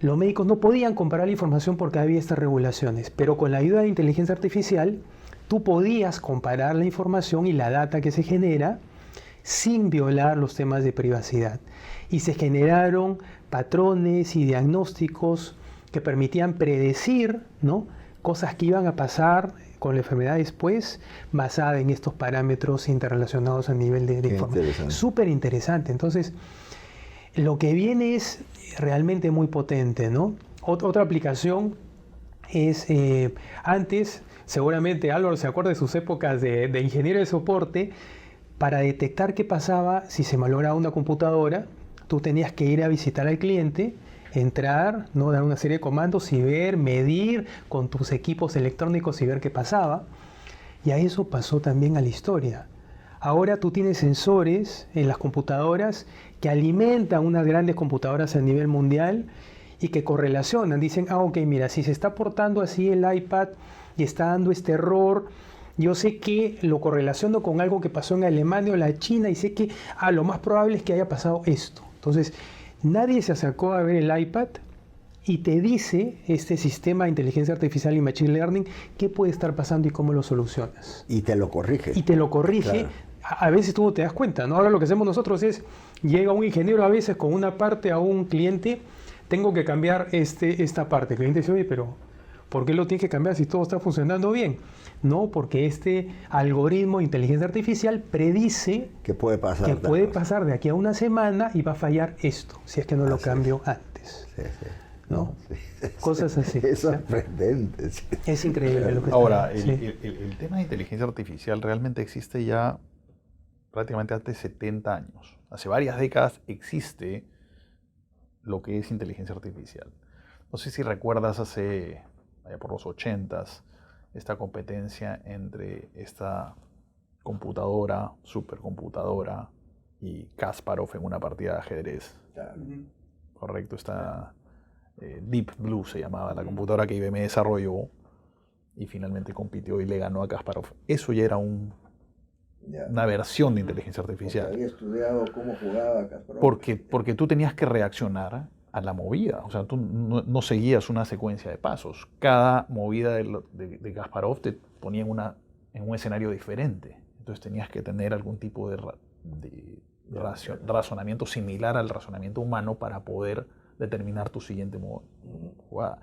los médicos no podían comparar la información porque había estas regulaciones, pero con la ayuda de inteligencia artificial, tú podías comparar la información y la data que se genera sin violar los temas de privacidad. Y se generaron patrones y diagnósticos que permitían predecir, ¿no?, cosas que iban a pasar con la enfermedad después, basada en estos parámetros interrelacionados a nivel de información. Súper interesante. Entonces, lo que viene es realmente muy potente, ¿no? Otra aplicación es, antes, seguramente Álvaro se acuerda de sus épocas de ingeniero de soporte, para detectar qué pasaba si se malograba una computadora, tú tenías que ir a visitar al cliente, entrar, ¿no?, dar una serie de comandos y medir con tus equipos electrónicos y ver qué pasaba. Y a eso pasó también a la historia. Ahora tú tienes sensores en las computadoras que alimentan unas grandes computadoras a nivel mundial y que correlacionan. Dicen, ok, mira, si se está portando así el iPad y está dando este error, yo sé que lo correlaciono con algo que pasó en Alemania o la China y sé que lo más probable es que haya pasado esto. Entonces, nadie se acercó a ver el iPad y te dice este sistema de inteligencia artificial y machine learning qué puede estar pasando y cómo lo solucionas. Y te lo corrige. Y te lo corrige. Claro. A veces tú no te das cuenta, ¿no? Ahora lo que hacemos nosotros es, llega un ingeniero a veces con una parte a un cliente, tengo que cambiar esta parte. El cliente dice, oye, pero ¿por qué lo tienes que cambiar si todo está funcionando bien? No, porque este algoritmo de inteligencia artificial predice que puede pasar de aquí a una semana y va a fallar esto, si es que no lo cambio antes. Sí, sí. ¿No? Sí. Cosas así. Es sorprendente. Sí. Es increíble lo que Ahora, está. el tema de inteligencia artificial realmente existe ya prácticamente hace 70 años. Hace varias décadas existe lo que es inteligencia artificial. No sé si recuerdas allá por los 80s, esta competencia entre esta computadora, supercomputadora, y Kasparov en una partida de ajedrez. Correcto, esta Deep Blue se llamaba la computadora que IBM desarrolló y finalmente compitió y le ganó a Kasparov. Eso ya era una versión de inteligencia artificial. Porque había estudiado cómo jugaba Kasparov. Porque tú tenías que reaccionar a la movida, o sea, tú no seguías una secuencia de pasos. Cada movida de Kasparov te ponía en un escenario diferente. Entonces tenías que tener algún tipo de razonamiento similar al razonamiento humano para poder determinar tu siguiente jugada.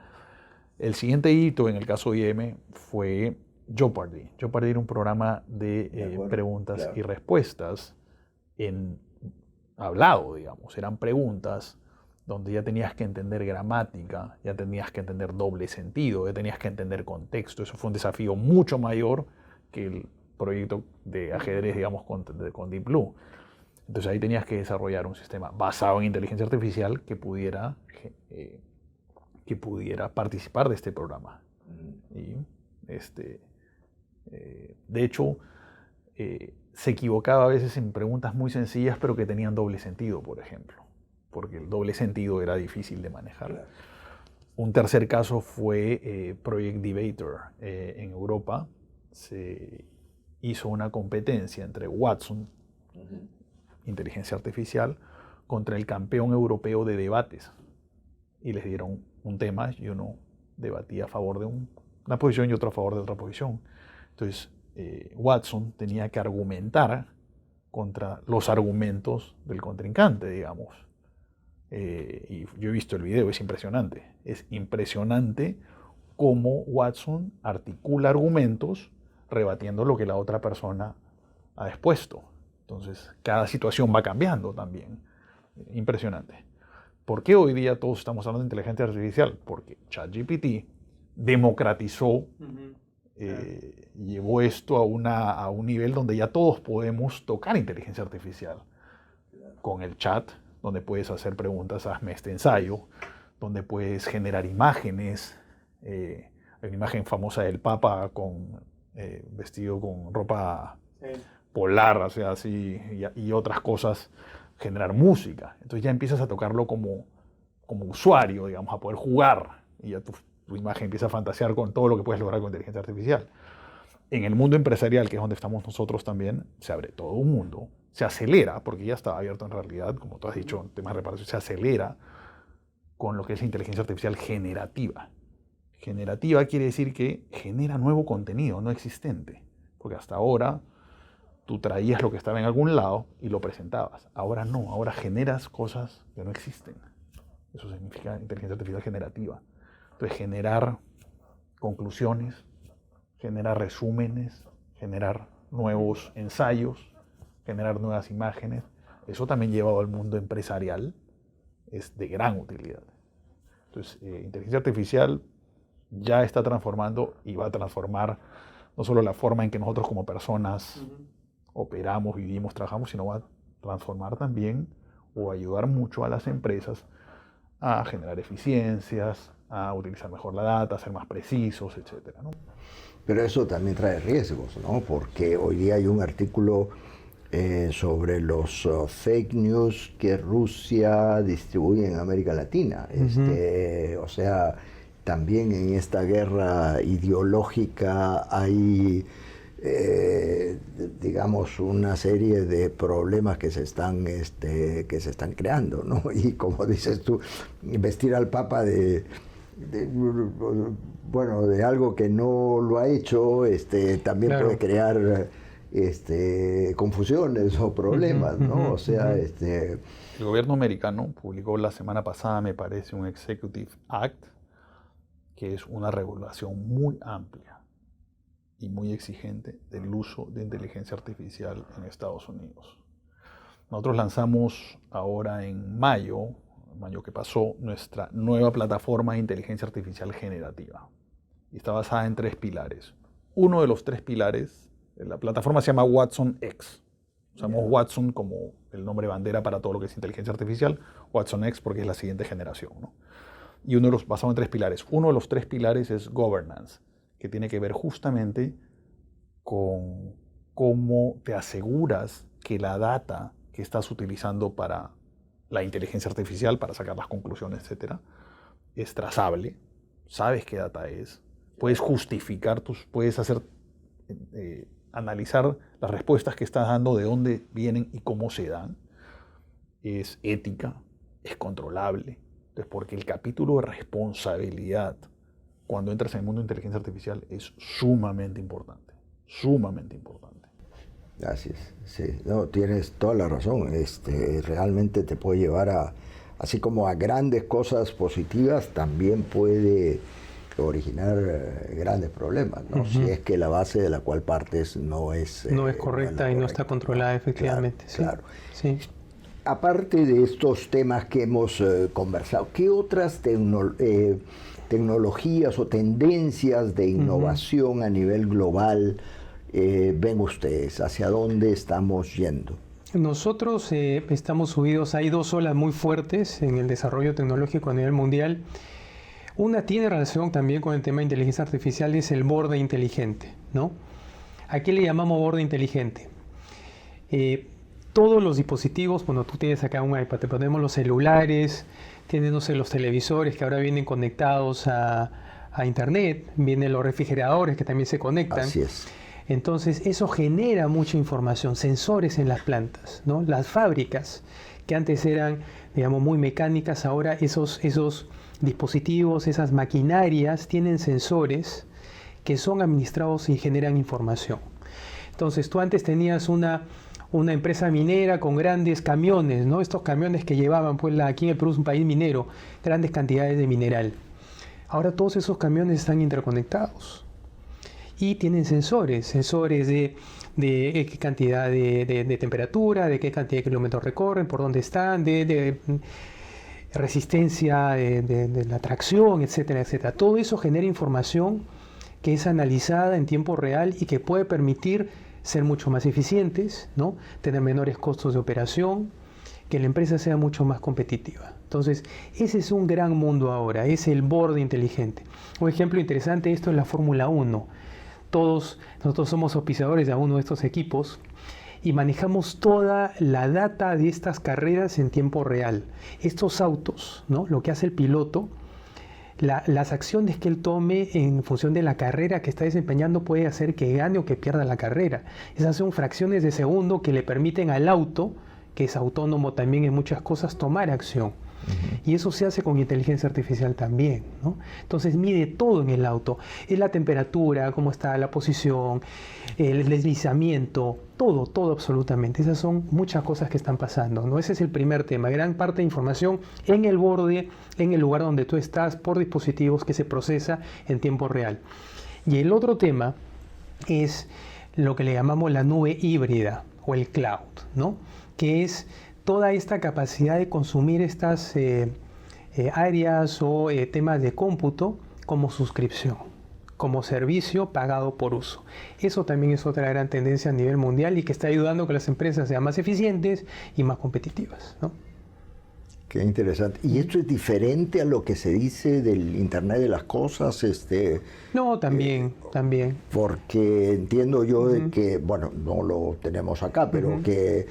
El siguiente hito en el caso de IBM fue Jeopardy. Jeopardy era un programa de preguntas y respuestas hablado, digamos. Eran preguntas donde ya tenías que entender gramática, ya tenías que entender doble sentido, ya tenías que entender contexto. Eso fue un desafío mucho mayor que el proyecto de ajedrez, digamos, con Deep Blue. Entonces ahí tenías que desarrollar un sistema basado en inteligencia artificial que pudiera participar de este programa. Y de hecho, se equivocaba a veces en preguntas muy sencillas, pero que tenían doble sentido, por ejemplo, porque el doble sentido era difícil de manejar. Claro. Un tercer caso fue Project Debater. En Europa se hizo una competencia entre Watson, inteligencia artificial, contra el campeón europeo de debates. Y les dieron un tema y uno debatía a favor de una posición y otro a favor de otra posición. Entonces, Watson tenía que argumentar contra los argumentos del contrincante, digamos. Y yo he visto el video, es impresionante. Es impresionante cómo Watson articula argumentos rebatiendo lo que la otra persona ha expuesto. Entonces, cada situación va cambiando también. Impresionante. ¿Por qué hoy día todos estamos hablando de inteligencia artificial? Porque ChatGPT democratizó, llevó esto a un nivel donde ya todos podemos tocar inteligencia artificial. Con el chat, donde puedes hacer preguntas, hazme este ensayo, donde puedes generar imágenes. Hay una imagen famosa del Papa vestido con ropa polar, o sea, así, y otras cosas, generar música. Entonces ya empiezas a tocarlo como usuario, digamos, a poder jugar, y ya tu imagen empieza a fantasear con todo lo que puedes lograr con inteligencia artificial. En el mundo empresarial, que es donde estamos nosotros también, se abre todo un mundo, se acelera, porque ya está abierto en realidad, como tú has dicho, en temas de reparación, se acelera con lo que es la inteligencia artificial generativa. Generativa quiere decir que genera nuevo contenido no existente, porque hasta ahora tú traías lo que estaba en algún lado y lo presentabas. Ahora no, ahora generas cosas que no existen. Eso significa inteligencia artificial generativa. Entonces, generar conclusiones, generar resúmenes, generar nuevos ensayos, generar nuevas imágenes. Eso también llevado al mundo empresarial es de gran utilidad. Entonces, inteligencia artificial ya está transformando y va a transformar no solo la forma en que nosotros como personas operamos, vivimos, trabajamos, sino va a transformar también o ayudar mucho a las empresas a generar eficiencias, a utilizar mejor la data, a ser más precisos, etcétera, ¿no? Pero eso también trae riesgos, ¿no? Porque hoy día hay un artículo sobre los fake news que Rusia distribuye en América Latina. O sea, también en esta guerra ideológica hay, digamos, una serie de problemas que se están creando, ¿no? Y como dices tú, vestir al Papa de algo que no lo ha hecho, también claro, puede crear confusiones o problemas, ¿no? O sea, El gobierno americano publicó la semana pasada, me parece, un Executive Act, que es una regulación muy amplia y muy exigente del uso de inteligencia artificial en Estados Unidos. Nosotros lanzamos ahora en mayo que pasó, nuestra nueva plataforma de inteligencia artificial generativa. Y está basada en 3 pilares. Uno de los 3 pilares, la plataforma se llama Watson X. Usamos Watson como el nombre bandera para todo lo que es inteligencia artificial, Watson X porque es la siguiente generación, ¿no? y basado en 3 pilares. Uno de los 3 pilares es governance, que tiene que ver justamente con cómo te aseguras que la data que estás utilizando para la inteligencia artificial, para sacar las conclusiones, etcétera, es trazable, sabes qué data es, puedes justificar, puedes analizar las respuestas que estás dando, de dónde vienen y cómo se dan. Es ética, es controlable. Entonces, porque el capítulo de responsabilidad, cuando entras en el mundo de inteligencia artificial, es sumamente importante. Sumamente importante. Así es, sí. No, tienes toda la razón. Realmente te puede llevar así como a grandes cosas positivas, también puede originar grandes problemas, ¿no? Uh-huh. Si es que la base de la cual partes no es correcta y no está controlada, efectivamente. Claro. Sí. Aparte de estos temas que hemos conversado, ¿qué otras tecnologías o tendencias de innovación a nivel global ven ustedes? ¿Hacia dónde estamos yendo? Nosotros estamos subidos, hay 2 olas muy fuertes en el desarrollo tecnológico a nivel mundial. Una tiene relación también con el tema de inteligencia artificial, es el borde inteligente, ¿no? ¿A qué le llamamos borde inteligente? Todos los dispositivos, cuando tú tienes acá un iPad, te ponemos los celulares, tienes, no sé, los televisores que ahora vienen conectados a internet, vienen los refrigeradores que también se conectan. Así es. Entonces eso genera mucha información, sensores en las plantas, ¿no? Las fábricas que antes eran, digamos, muy mecánicas, ahora esos dispositivos, esas maquinarias tienen sensores que son administrados y generan información. Entonces tú antes tenías una empresa minera con grandes camiones, ¿no? Estos camiones que llevaban, pues aquí en el Perú es un país minero, grandes cantidades de mineral. Ahora todos esos camiones están interconectados y tienen sensores de qué cantidad de temperatura, de qué cantidad de kilómetros recorren, por dónde están, de resistencia de la tracción, etcétera, etcétera. Todo eso genera información que es analizada en tiempo real y que puede permitir ser mucho más eficientes, ¿no? Tener menores costos de operación, que la empresa sea mucho más competitiva. Entonces, ese es un gran mundo ahora, es el borde inteligente. Un ejemplo interesante de esto es la Fórmula 1. Nosotros somos auspiciadores de uno de estos equipos y manejamos toda la data de estas carreras en tiempo real. Estos autos, ¿no? Lo que hace el piloto, las acciones que él tome en función de la carrera que está desempeñando puede hacer que gane o que pierda la carrera. Esas son fracciones de segundo que le permiten al auto, que es autónomo también en muchas cosas, tomar acción. Y eso se hace con inteligencia artificial también, ¿no? Entonces mide todo en el auto, es la temperatura, cómo está la posición, el deslizamiento, todo absolutamente. Esas son muchas cosas que están pasando, ¿no? Ese es el primer tema, gran parte de información en el borde, en el lugar donde tú estás, por dispositivos que se procesa en tiempo real. Y el otro tema es lo que le llamamos la nube híbrida o el cloud, ¿no? Que es toda esta capacidad de consumir estas áreas o temas de cómputo como suscripción, como servicio pagado por uso. Eso también es otra gran tendencia a nivel mundial y que está ayudando a que las empresas sean más eficientes y más competitivas, ¿no? Qué interesante. ¿Y esto es diferente a lo que se dice del Internet de las Cosas? No, también. Porque entiendo yo de que, bueno, no lo tenemos acá, pero que,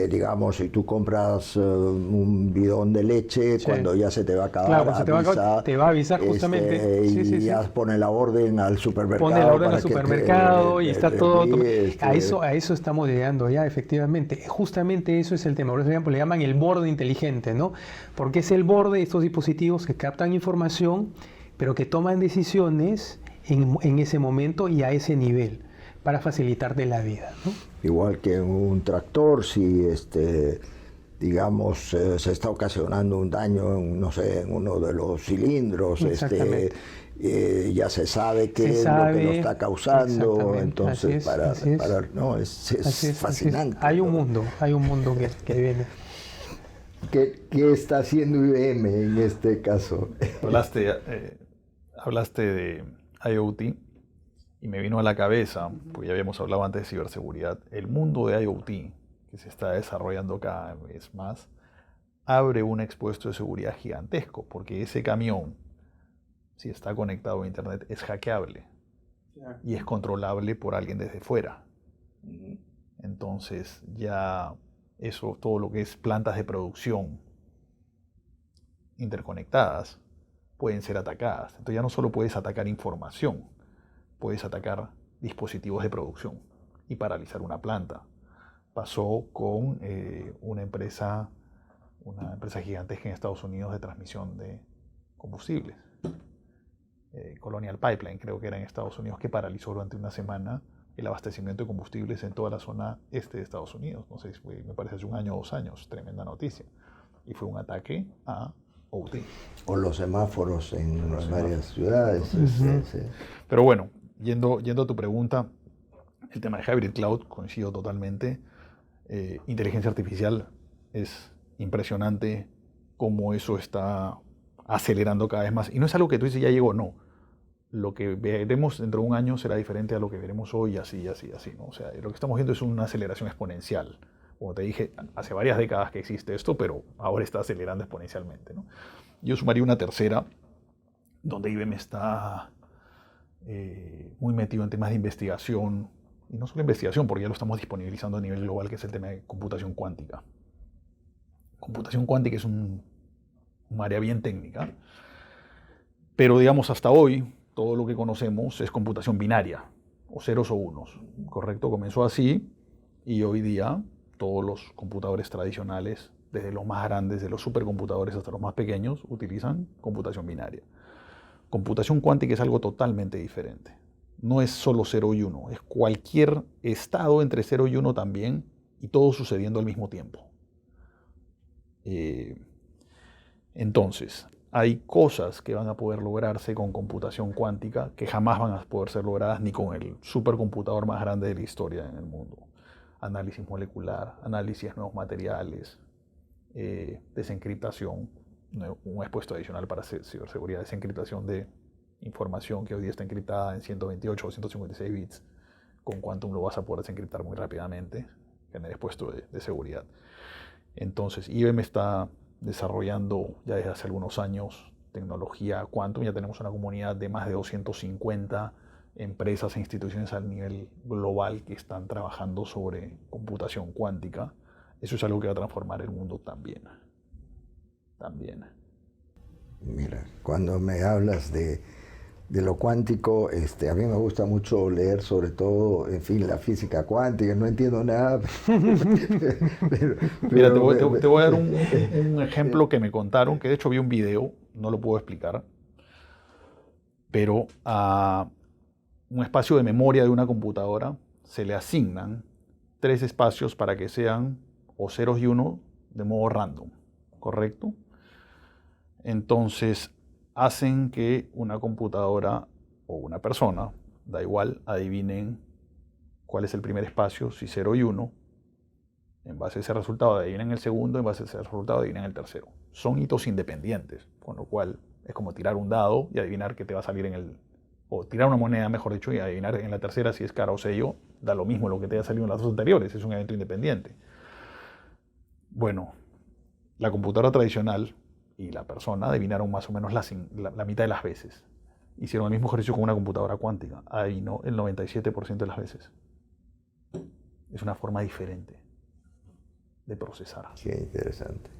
digamos, si tú compras un bidón de leche, cuando ya se te va a acabar, claro, te va a avisar justamente. Y ya pone la orden al supermercado. Pone la orden al supermercado y está todo. A eso estamos llegando ya, efectivamente. Justamente eso es el tema. Por eso le llaman el borde inteligente, ¿no? Porque es el borde de estos dispositivos que captan información, pero que toman decisiones en ese momento y a ese nivel para facilitarte la vida, ¿no? Igual que en un tractor, si digamos se está ocasionando un daño no sé, en uno de los cilindros, ya se sabe qué es lo que lo está causando, entonces es fascinante. Hay un mundo que viene. ¿Qué está haciendo IBM en este caso? Hablaste de IoT y me vino a la cabeza, porque ya habíamos hablado antes de ciberseguridad, el mundo de IoT que se está desarrollando cada vez más. abre un expuesto de seguridad gigantesco, porque ese camión, si está conectado a Internet, es hackeable y es controlable por alguien desde fuera. Entonces ya eso, todo lo que es plantas de producción interconectadas, pueden ser atacadas. Entonces ya no solo puedes atacar información, puedes atacar dispositivos de producción y paralizar una planta. Pasó con una empresa gigantesca en Estados Unidos de transmisión de combustibles. Colonial Pipeline, creo que era en Estados Unidos, que paralizó durante una semana el abastecimiento de combustibles en toda la zona este de Estados Unidos. No sé si fue, me parece hace 1 año o 2 años, tremenda noticia. Y fue un ataque a OT. O los semáforos en varias ciudades. Sí. Pero bueno, yendo a tu pregunta, el tema de Hybrid Cloud, coincido totalmente. Inteligencia artificial, es impresionante cómo eso está acelerando cada vez más. Y no es algo que tú dices ya llegó, no. Lo que veremos dentro de 1 año será diferente a lo que veremos hoy, así, ¿no? O sea, lo que estamos viendo es una aceleración exponencial. Como te dije, hace varias décadas que existe esto, pero ahora está acelerando exponencialmente, ¿no? Yo sumaría una tercera, donde IBM está muy metido en temas de investigación, y no solo investigación, porque ya lo estamos disponibilizando a nivel global, que es el tema de computación cuántica. Computación cuántica es un área bien técnica, pero digamos hasta hoy todo lo que conocemos es computación binaria, o ceros o unos, ¿correcto? Comenzó así y hoy día todos los computadores tradicionales, desde los más grandes, de los supercomputadores hasta los más pequeños, utilizan computación binaria. Computación cuántica es algo totalmente diferente. No es solo 0 y 1, es cualquier estado entre 0 y 1 también, y todo sucediendo al mismo tiempo. Entonces, hay cosas que van a poder lograrse con computación cuántica que jamás van a poder ser logradas ni con el supercomputador más grande de la historia en el mundo. Análisis molecular, análisis de nuevos materiales, desencriptación, un expuesto adicional para ciberseguridad, desencriptación de información que hoy día está encriptada en 128 o 156 bits. Con Quantum lo vas a poder desencriptar muy rápidamente en el expuesto de seguridad. Entonces, IBM está desarrollando ya desde hace algunos años tecnología Quantum. Ya tenemos una comunidad de más de 250 empresas e instituciones a nivel global que están trabajando sobre computación cuántica. Eso es algo que va a transformar el mundo también. Mira, cuando me hablas de lo cuántico, a mí me gusta mucho leer sobre todo, en fin, la física cuántica, no entiendo nada. Mira, te voy a dar un ejemplo que me contaron, que de hecho vi un video, no lo puedo explicar, pero a un espacio de memoria de una computadora se le asignan 3 espacios para que sean o ceros y 1 de modo random, ¿correcto? Entonces hacen que una computadora o una persona, da igual, adivinen cuál es el primer espacio, si 0 y 1. En base a ese resultado adivinen el segundo, en base a ese resultado adivinen el tercero. Son hitos independientes, con lo cual es como tirar un dado y adivinar qué te va a salir o tirar una moneda, mejor dicho, y adivinar en la tercera si es cara o sello, da lo mismo lo que te haya salido en las 2 anteriores, es un evento independiente. Bueno, la computadora tradicional y la persona adivinaron más o menos la mitad de las veces. Hicieron el mismo ejercicio con una computadora cuántica. Adivinó el 97% de las veces. Es una forma diferente de procesar. Qué interesante.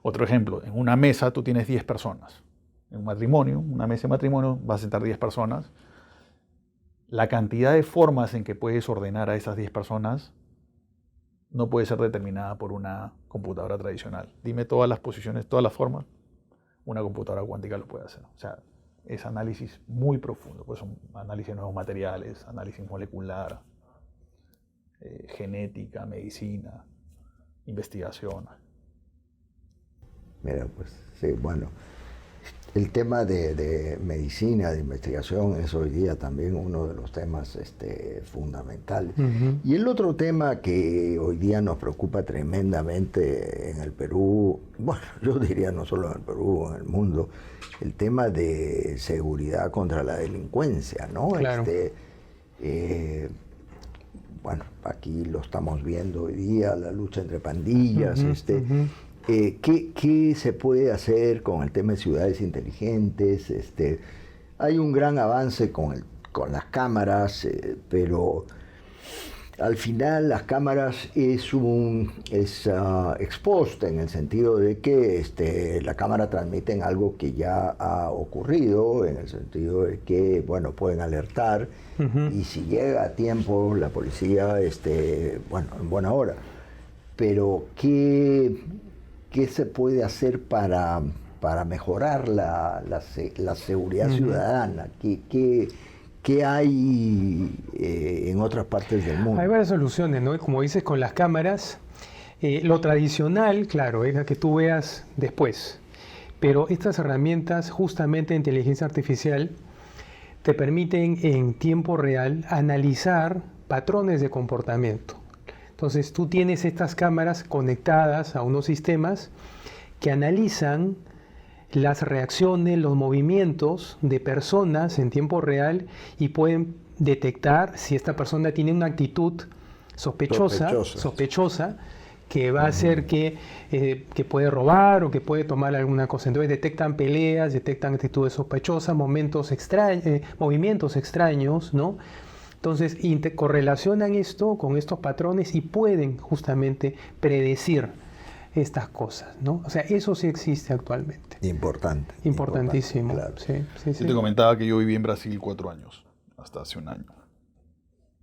Otro ejemplo, en una mesa tú tienes 10 personas. En un matrimonio, una mesa de matrimonio, vas a sentar 10 personas. La cantidad de formas en que puedes ordenar a esas 10 personas no puede ser determinada por una computadora tradicional. Dime todas las posiciones, todas las formas, una computadora cuántica lo puede hacer. O sea, es análisis muy profundo, pues son análisis de nuevos materiales, análisis molecular, genética, medicina, investigación. Mira, pues sí, bueno, el tema de medicina, de investigación, es hoy día también uno de los temas fundamentales. Y el otro tema que hoy día nos preocupa tremendamente en el Perú, bueno, yo diría no solo en el Perú, en el mundo, el tema de seguridad contra la delincuencia, ¿no? Claro. Bueno, aquí lo estamos viendo hoy día, la lucha entre pandillas, ¿Qué se puede hacer con el tema de ciudades inteligentes? Hay un gran avance con las cámaras, pero al final las cámaras es ex post, en el sentido de que la cámara transmite algo que ya ha ocurrido, en el sentido de que, bueno, pueden alertar, y si llega a tiempo la policía, bueno, en buena hora. Pero ¿qué se puede hacer para mejorar la seguridad ciudadana? ¿Qué hay en otras partes del mundo? Hay varias soluciones, ¿no? Como dices, con las cámaras, lo tradicional, claro, es la que tú veas después. Pero estas herramientas, justamente de inteligencia artificial, te permiten en tiempo real analizar patrones de comportamiento. Entonces tú tienes estas cámaras conectadas a unos sistemas que analizan las reacciones, los movimientos de personas en tiempo real y pueden detectar si esta persona tiene una actitud sospechosa que va a hacer que puede robar o que puede tomar alguna cosa. Entonces detectan peleas, detectan actitudes sospechosas, movimientos extraños, ¿no? Entonces correlacionan esto con estos patrones y pueden justamente predecir estas cosas, ¿no? O sea, eso sí existe actualmente. Importantísimo. Claro. Sí. Yo te comentaba que yo viví en Brasil 4 años, hasta hace un año.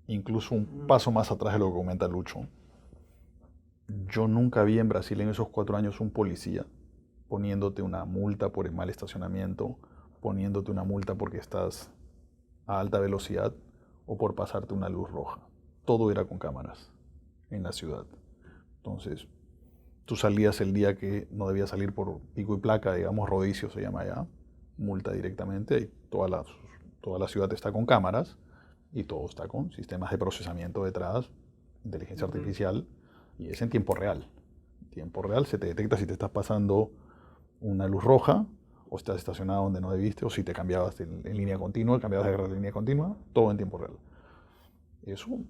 Incluso un paso más atrás de lo que comenta Lucho. Yo nunca vi en Brasil en esos 4 años un policía poniéndote una multa por el mal estacionamiento, poniéndote una multa porque estás a alta velocidad o por pasarte una luz roja. Todo era con cámaras en la ciudad. Entonces, tú salías el día que no debías salir por pico y placa, digamos, rodicio se llama allá, multa directamente, y toda la ciudad está con cámaras y todo está con sistemas de procesamiento detrás, inteligencia artificial, y es en tiempo real. En tiempo real se te detecta si te estás pasando una luz roja, o estás estacionado donde no debiste, o si te cambiabas en línea continua, cambiabas de línea continua, todo en tiempo real. Eso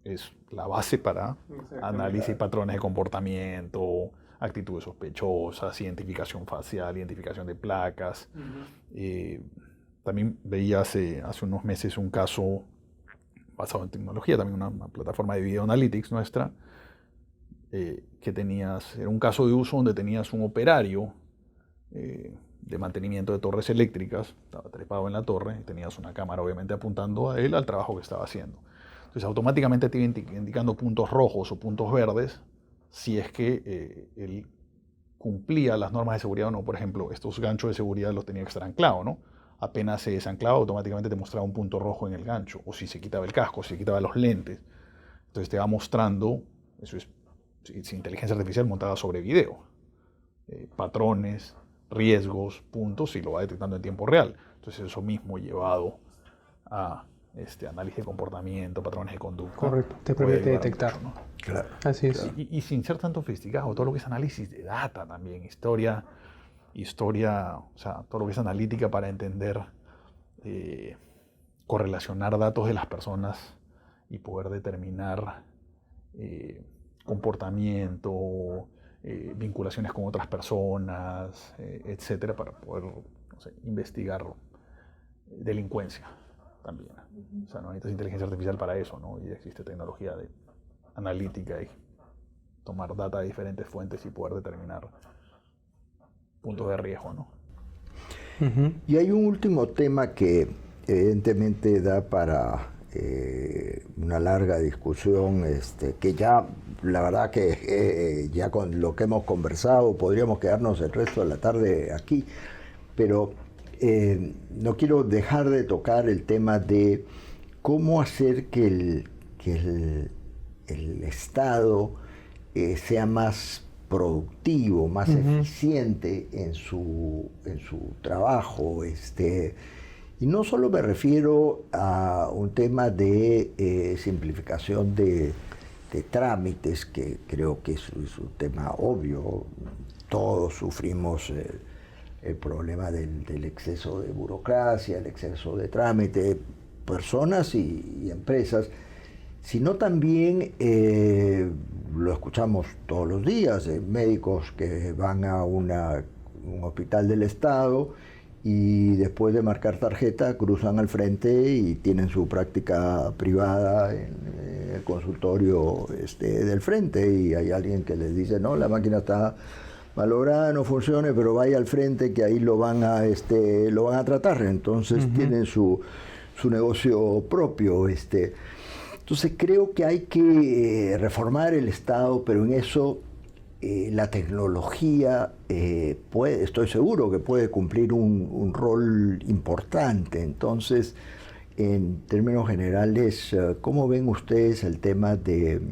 es la base para análisis, patrones de comportamiento, actitudes sospechosas, identificación facial, identificación de placas. También veía hace unos meses un caso basado en tecnología, también una plataforma de video analytics nuestra, que era un caso de uso donde tenías un operario de mantenimiento de torres eléctricas, estaba trepado en la torre, y tenías una cámara obviamente apuntando a él al trabajo que estaba haciendo. Entonces automáticamente te iba indicando puntos rojos o puntos verdes si es que él cumplía las normas de seguridad o no. Por ejemplo, estos ganchos de seguridad los tenía que estar anclados, ¿no? Apenas se desanclaba, automáticamente te mostraba un punto rojo en el gancho, o si se quitaba el casco, si se quitaba los lentes. Entonces te va mostrando, eso es inteligencia artificial montada sobre video, patrones, riesgos, puntos, y lo va detectando en tiempo real. Entonces eso mismo llevado a análisis de comportamiento, patrones de conducta. Correcto, te permite detectar. Mucho, ¿no? Claro. Así es. Y sin ser tan sofisticado, todo lo que es análisis de data también, historia, o sea, todo lo que es analítica para entender, correlacionar datos de las personas y poder determinar comportamiento, vinculaciones con otras personas, etcétera, para poder, no sé, investigar delincuencia también. O sea, no necesitas inteligencia artificial para eso, ¿no? Y existe tecnología de analítica y tomar data de diferentes fuentes y poder determinar puntos de riesgo, ¿no? Y hay un último tema que evidentemente da para una larga discusión, que ya, la verdad que ya con lo que hemos conversado podríamos quedarnos el resto de la tarde aquí, pero no quiero dejar de tocar el tema de cómo hacer que el Estado sea más productivo, más eficiente en su trabajo. Y no solo me refiero a un tema de simplificación de trámites, que creo que es un tema obvio. Todos sufrimos el problema del exceso de burocracia, el exceso de trámite, personas y empresas, sino también lo escuchamos todos los días, médicos que van a un hospital del Estado y después de marcar tarjeta cruzan al frente y tienen su práctica privada en el consultorio del frente, y hay alguien que les dice, no, la máquina está malograda, no funcione, pero vaya al frente que ahí lo van a tratar. Entonces tienen su negocio propio. Entonces creo que hay que reformar el Estado, pero en eso la tecnología estoy seguro que puede cumplir un rol importante. Entonces, en términos generales, ¿cómo ven ustedes el tema de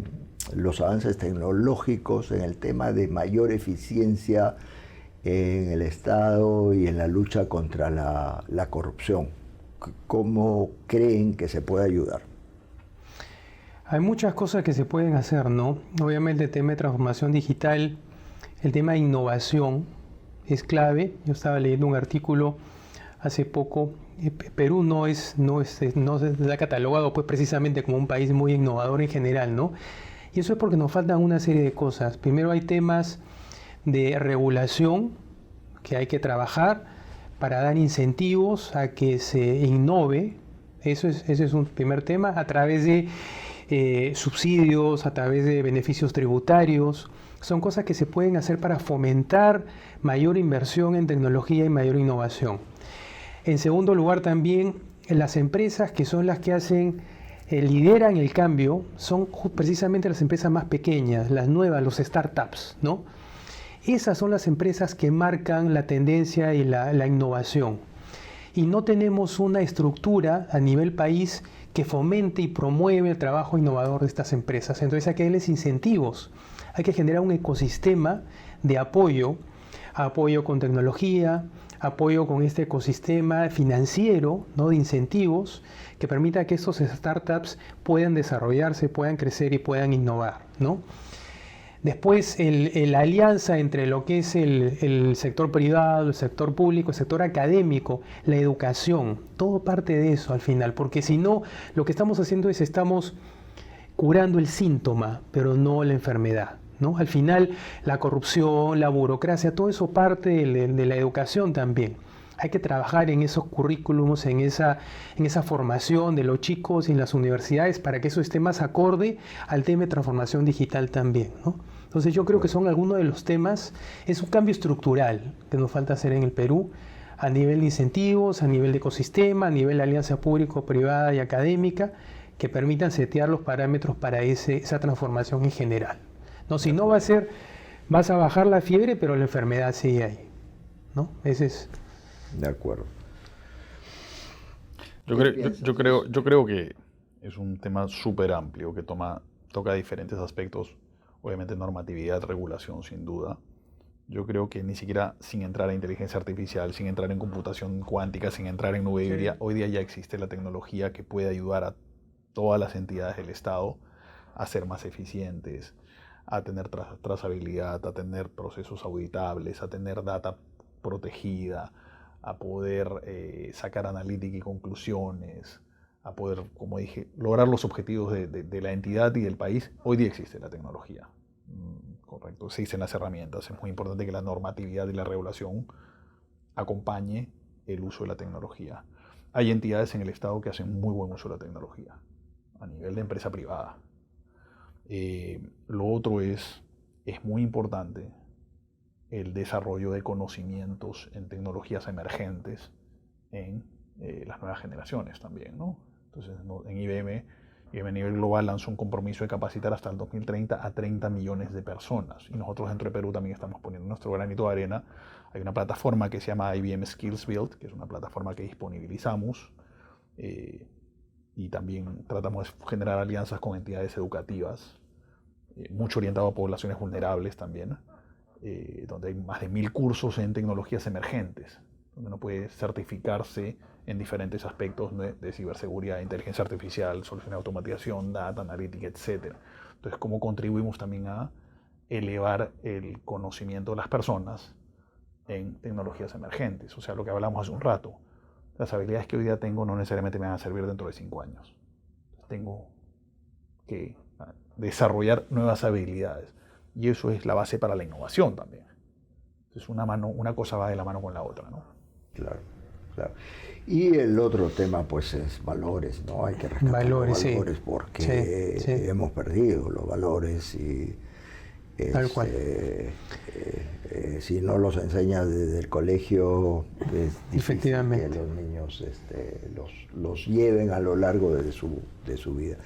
los avances tecnológicos en el tema de mayor eficiencia en el Estado y en la lucha contra la corrupción? ¿Cómo creen que se puede ayudar? Hay muchas cosas que se pueden hacer, ¿no? Obviamente el tema de transformación digital, el tema de innovación es clave. Yo estaba leyendo un artículo hace poco. Perú no se ha catalogado pues precisamente como un país muy innovador en general, ¿no? Y eso es porque nos faltan una serie de cosas. Primero hay temas de regulación que hay que trabajar para dar incentivos a que se innove. Ese es un primer tema, a través de subsidios, a través de beneficios tributarios. Son cosas que se pueden hacer para fomentar mayor inversión en tecnología y mayor innovación. En segundo lugar, también las empresas que son las que lideran el cambio son precisamente las empresas más pequeñas, las nuevas, los startups, ¿no? Esas son las empresas que marcan la tendencia y la innovación. Y no tenemos una estructura a nivel país que fomente y promueve el trabajo innovador de estas empresas. Entonces hay que darles incentivos, hay que generar un ecosistema de apoyo con tecnología, apoyo con este ecosistema financiero, ¿no? De incentivos que permita que estos startups puedan desarrollarse, puedan crecer y puedan innovar, ¿no? Después, la alianza entre lo que es el sector privado, el sector público, el sector académico, la educación, todo parte de eso al final, porque si no, lo que estamos haciendo es estamos curando el síntoma, pero no la enfermedad, ¿no? Al final, la corrupción, la burocracia, todo eso parte de la educación también. Hay que trabajar en esos currículums, en esa formación de los chicos y en las universidades para que eso esté más acorde al tema de transformación digital también, ¿no? Entonces yo creo que son algunos de los temas, es un cambio estructural que nos falta hacer en el Perú, a nivel de incentivos, a nivel de ecosistema, a nivel de alianza público-privada y académica, que permitan setear los parámetros para esa transformación en general. No, si no vas a bajar la fiebre, pero la enfermedad sigue ahí, ¿no? Ese es... De acuerdo. Yo creo que es un tema súper amplio que toca diferentes aspectos, obviamente normatividad, regulación, sin duda. Yo creo que ni siquiera sin entrar a inteligencia artificial, sin entrar en computación cuántica, sin entrar en nube híbrida, hoy día ya existe la tecnología que puede ayudar a todas las entidades del Estado a ser más eficientes, a tener trazabilidad, a tener procesos auditables, a tener data protegida, a poder sacar analítica y conclusiones, a poder, como dije, lograr los objetivos de la entidad y del país. Hoy día existe la tecnología, correcto, existen las herramientas. Es muy importante que la normatividad y la regulación acompañe el uso de la tecnología. Hay entidades en el Estado que hacen muy buen uso de la tecnología, a nivel de empresa privada. Lo otro es muy importante el desarrollo de conocimientos en tecnologías emergentes en las nuevas generaciones también, ¿no? Entonces, en IBM a nivel global lanzó un compromiso de capacitar hasta el 2030 a 30 millones de personas. Y nosotros dentro de Perú también estamos poniendo nuestro granito de arena. Hay una plataforma que se llama IBM Skills Build, que es una plataforma que disponibilizamos y también tratamos de generar alianzas con entidades educativas, mucho orientado a poblaciones vulnerables también, donde hay más de 1000 cursos en tecnologías emergentes, donde uno puede certificarse en diferentes aspectos de ciberseguridad, inteligencia artificial, soluciones de automatización, data, analítica, etc. Entonces, ¿cómo contribuimos también a elevar el conocimiento de las personas en tecnologías emergentes? O sea, lo que hablamos hace un rato. Las habilidades que hoy día tengo no necesariamente me van a servir dentro de 5 años. Tengo que desarrollar nuevas habilidades. Y eso es la base para la innovación también. Entonces una cosa va de la mano con la otra, ¿no? Claro, claro. Y el otro tema, pues, es valores, ¿no? Hay que rescatar los valores, sí, porque sí, sí, hemos perdido los valores y tal cual. Si no los enseñas desde el colegio, es difícil efectivamente que los niños los lleven a lo largo de su vida.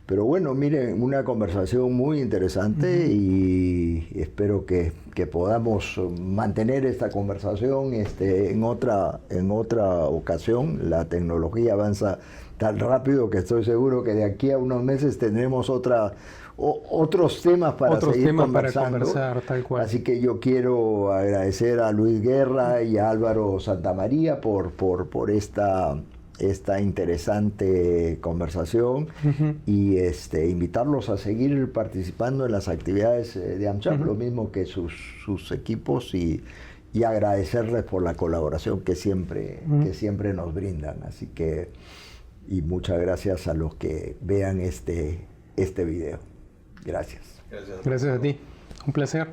Pero bueno, miren, una conversación muy interesante y espero que podamos mantener esta conversación en otra ocasión. La tecnología avanza tan rápido que estoy seguro que de aquí a unos meses tendremos otros temas para seguir conversando. Para conversar, tal cual. Así que yo quiero agradecer a Luis Guerra y a Álvaro Santamaría por esta interesante conversación y invitarlos a seguir participando en las actividades de AmCham, lo mismo que sus equipos y agradecerles por la colaboración que siempre nos brindan. Así que, y muchas gracias a los que vean este video. Gracias. Gracias a ti. Un placer.